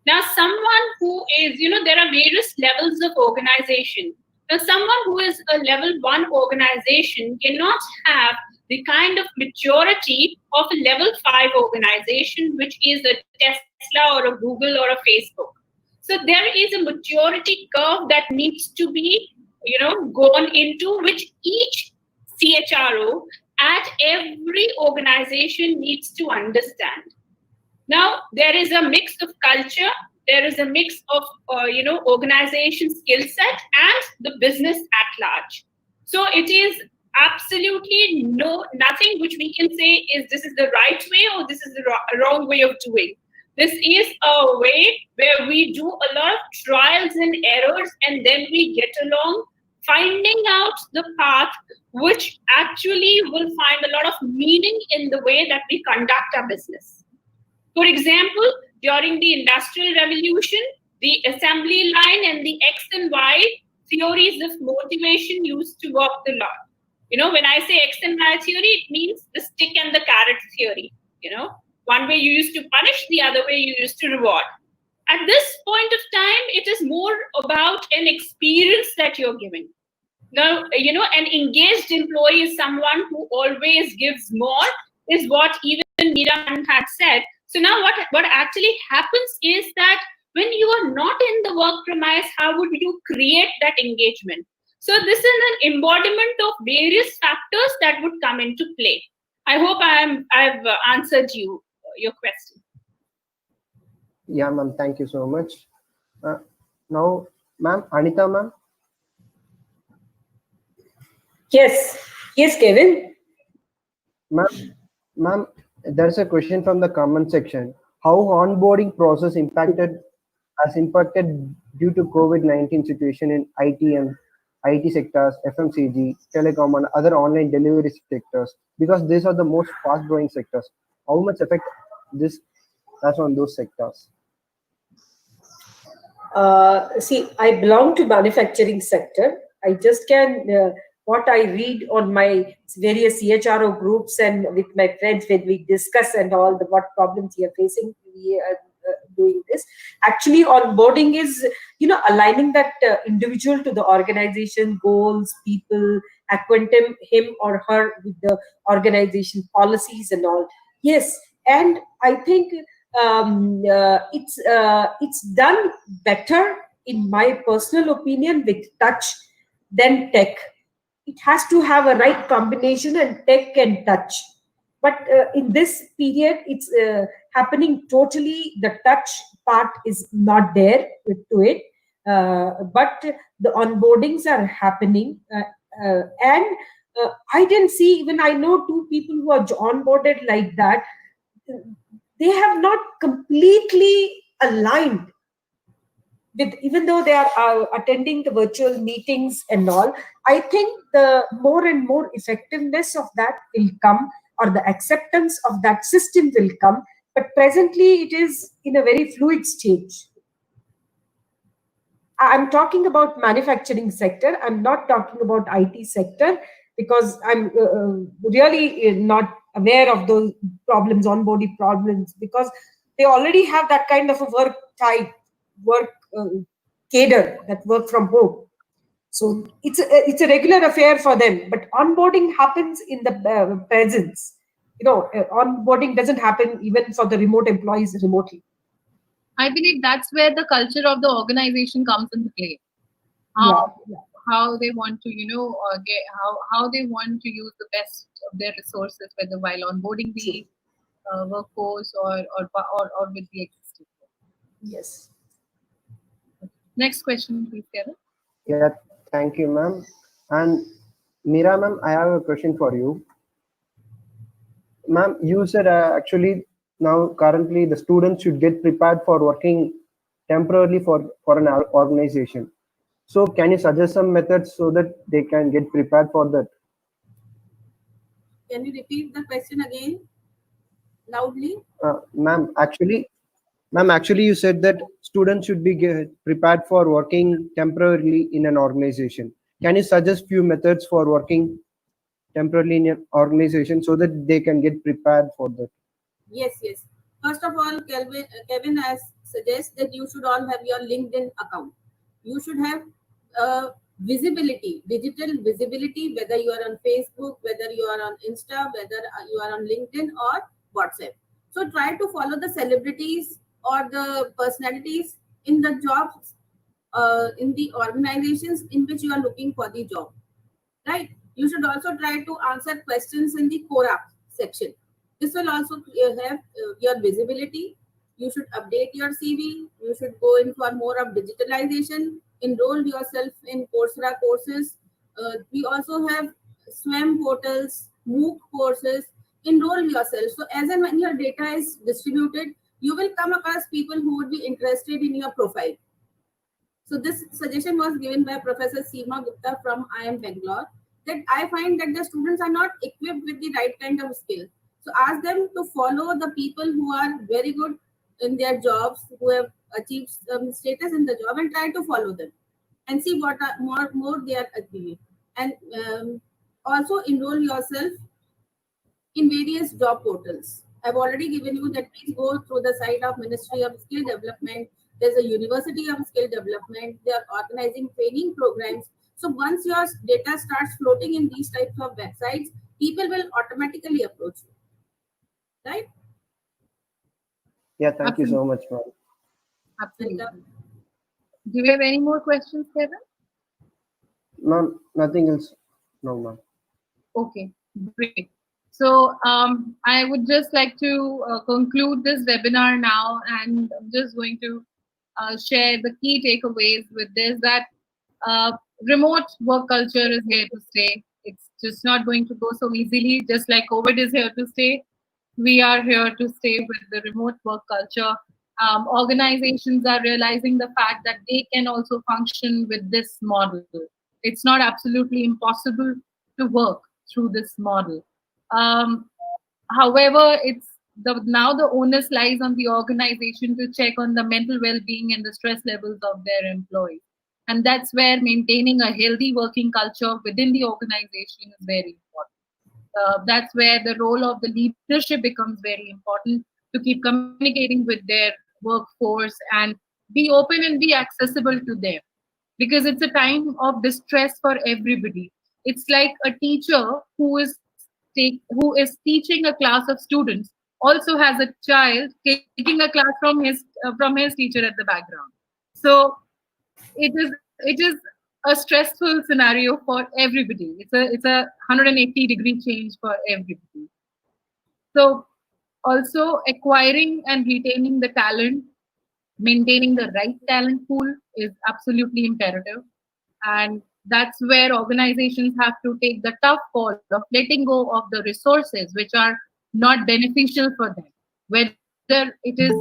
Now, someone who is, there are various levels of organization. Now, someone who is a level 1 organization cannot have the kind of maturity of a level 5 organization, which is a Tesla or a Google or a Facebook. So there is a maturity curve that needs to be, gone into, which each CHRO at every organization needs to understand. Now, there is a mix of culture, there is a mix of organization skill set and the business at large. So it is absolutely nothing which we can say is this is the right way or this is the wrong way of doing. This is a way where we do a lot of trials and errors, and then we get along, finding out the path which actually will find a lot of meaning in the way that we conduct our business. For example, during the Industrial Revolution, the assembly line and the X and Y theories of motivation used to work a lot. When I say X and Y theory, it means the stick and the carrot theory. One way you used to punish, the other way you used to reward. At this point of time, it is more about an experience that you're giving. Now, an engaged employee is someone who always gives more, is what even Meera had said. So now what actually happens is that when you are not in the work premise, how would you create that engagement? So this is an embodiment of various factors that would come into play. I hope I've answered your question. Yeah, ma'am. Thank you so much. Now, ma'am, Anita, ma'am. Yes, Kevin. Ma'am, there's a question from the comment section. How onboarding process has impacted due to COVID-19 situation in IT sectors, FMCG, telecom, and other online delivery sectors, because these are the most fast-growing sectors. How much effect this has on those sectors? See, I belong to manufacturing sector. I just can what I read on my various CHRO groups and with my friends when we discuss and all what problems we are facing. We are doing this. Actually, onboarding is aligning that individual to the organization goals, people, acquainting him or her with the organization policies and all. Yes, and I think it's done better in my personal opinion with touch than tech. It has to have a right combination and tech and touch. But in this period, it's happening totally. The touch part is not there to it, but the onboardings are happening, and I didn't see. Even I know two people who are onboarded like that. They have not completely aligned with, even though they are attending the virtual meetings and all. I think the more and more effectiveness of that will come, or the acceptance of that system will come. But presently, it is in a very fluid stage. I'm talking about manufacturing sector. I'm not talking about IT sector, because I'm really not aware of those problems, onboarding problems, because they already have that kind of a work cadre that work from home. So it's a regular affair for them. But onboarding happens in the presence. Onboarding doesn't happen even for the remote employees remotely. I believe that's where the culture of the organization comes into play. How they want to, get how they want to use the best of their resources, whether while onboarding the workforce or with the existing. Yes. Next question, please, Kevin. Yeah, thank you, ma'am. And Meera, ma'am, I have a question for you. Ma'am, you said actually now currently the students should get prepared for working temporarily for an organization. So can you suggest some methods so that they can get prepared for that? Can you repeat the question again loudly? Ma'am, actually, you said that students should be prepared for working temporarily in an organization. Can you suggest few methods for working temporarily in an organization so that they can get prepared for that? Yes. First of all, Kevin has suggested that you should all have your LinkedIn account. You should have visibility, digital visibility, whether you are on Facebook, whether you are on Insta, whether you are on LinkedIn or WhatsApp. So try to follow the celebrities or the personalities in the jobs, in the organizations in which you are looking for the job, right? You should also try to answer questions in the Quora section. This will also have your visibility. You should update your CV. You should go in for more of digitalization. Enroll yourself in Coursera courses. We also have SWAM portals, MOOC courses. Enroll yourself. So as and when your data is distributed, you will come across people who would be interested in your profile. So this suggestion was given by Professor Seema Gupta from IIM Bangalore, that I find that the students are not equipped with the right kind of skill. So ask them to follow the people who are very good in their jobs, who have achieved some status in the job, and try to follow them and see what are more they are achieving. And also enroll yourself in various job portals. I've already given you that. Please go through the site of Ministry of Skill Development. There's a University of Skill Development. They are organizing training programs. So once your data starts floating in these types of websites, people will automatically approach you, right? Yeah, thank you Absolutely. so much, ma'am. Absolutely. And, Do you have any more questions, Kevin? Ma'am, nothing else. No, ma'am. Okay, great. So I would just like to conclude this webinar now, and I'm just going to share the key takeaways with this, that remote work culture is here to stay. It's just not going to go so easily, just like COVID is here to stay. We are here to stay with the remote work culture. Organizations are realizing the fact that they can also function with this model. It's not absolutely impossible to work through this model. Um, However, it's now the onus lies on the organization to check on the mental well-being and the stress levels of their employees. And that's where maintaining a healthy working culture within the organization is very important. That's where the role of the leadership becomes very important, to keep communicating with their workforce and be open and be accessible to them, because it's a time of distress for everybody. It's like a teacher who is teaching a class of students also has a child taking a class from his teacher at the background. So it is a stressful scenario for everybody. It's a 180-degree change for everybody. So also acquiring and retaining the talent, maintaining the right talent pool is absolutely imperative. And that's where organizations have to take the tough call of letting go of the resources which are not beneficial for them, whether it is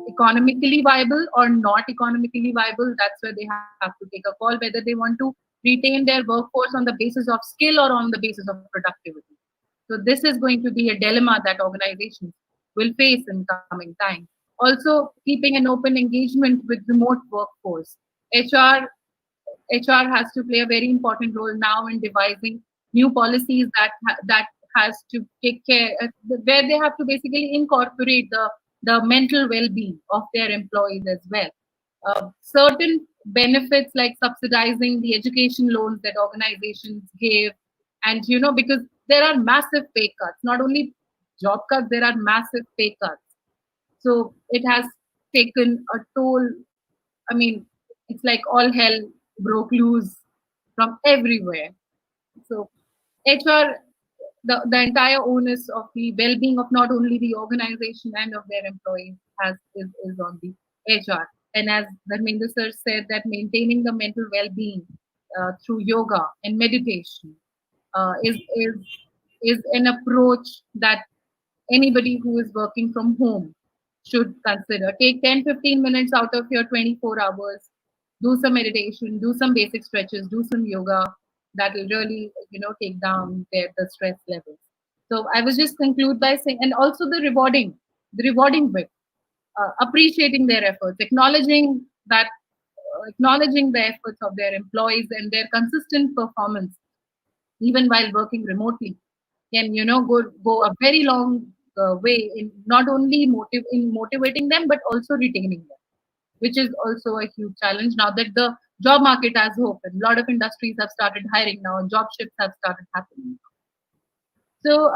economically viable or not economically viable. That's where they have to take a call, whether they want to retain their workforce on the basis of skill or on the basis of productivity. So this is going to be a dilemma that organizations will face in coming time. Also, keeping an open engagement with remote workforce. HR has to play a very important role now in devising new policies that has to take care, where they have to basically incorporate the mental well-being of their employees as well. Certain benefits like subsidizing the education loans that organizations give, and because there are massive pay cuts, not only job cuts, there are massive pay cuts. So it has taken a toll. I mean, it's like all hell broke loose from everywhere. So HR, the entire onus of the well-being of not only the organization and of their employees is on the HR. And as Dharmendra sir said, that maintaining the mental well-being through yoga and meditation is an approach that anybody who is working from home should consider. Take 10-15 minutes out of your 24 hours, do some meditation, do some basic stretches, do some yoga. That will really, take down the stress levels. So I was just conclude by saying, and also the rewarding bit, appreciating their efforts, acknowledging the efforts of their employees and their consistent performance, even while working remotely, can go a very long way in not only motivating them but also retaining them, which is also a huge challenge now that the job market has opened. A lot of industries have started hiring now, and job shifts have started happening. So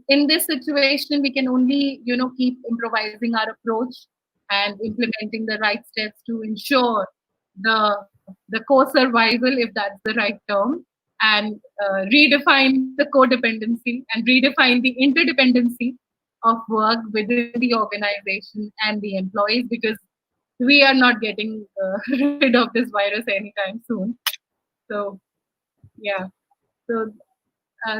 in this situation, we can only keep improvising our approach and implementing the right steps to ensure the co-survival, if that's the right term, and redefine the codependency and redefine the interdependency of work within the organization and the employees, because we are not getting rid of this virus anytime soon. So, yeah. So,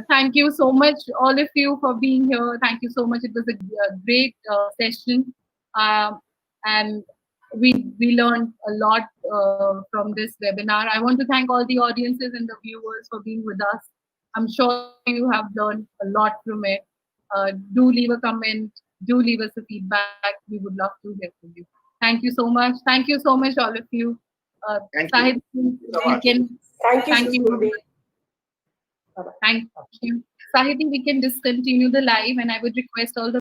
thank you so much, all of you, for being here. Thank you so much. It was a great session, and we learned a lot from this webinar. I want to thank all the audiences and the viewers for being with us. I'm sure you have learned a lot from it. Do leave a comment. Do leave us a feedback. We would love to hear from you. Thank you so much. Thank you so much, all of you. Thank you. Sahid, so we much. can Thank you, thank you. Sushma. Thank you. Sahiti, we can discontinue the live, and I would request all the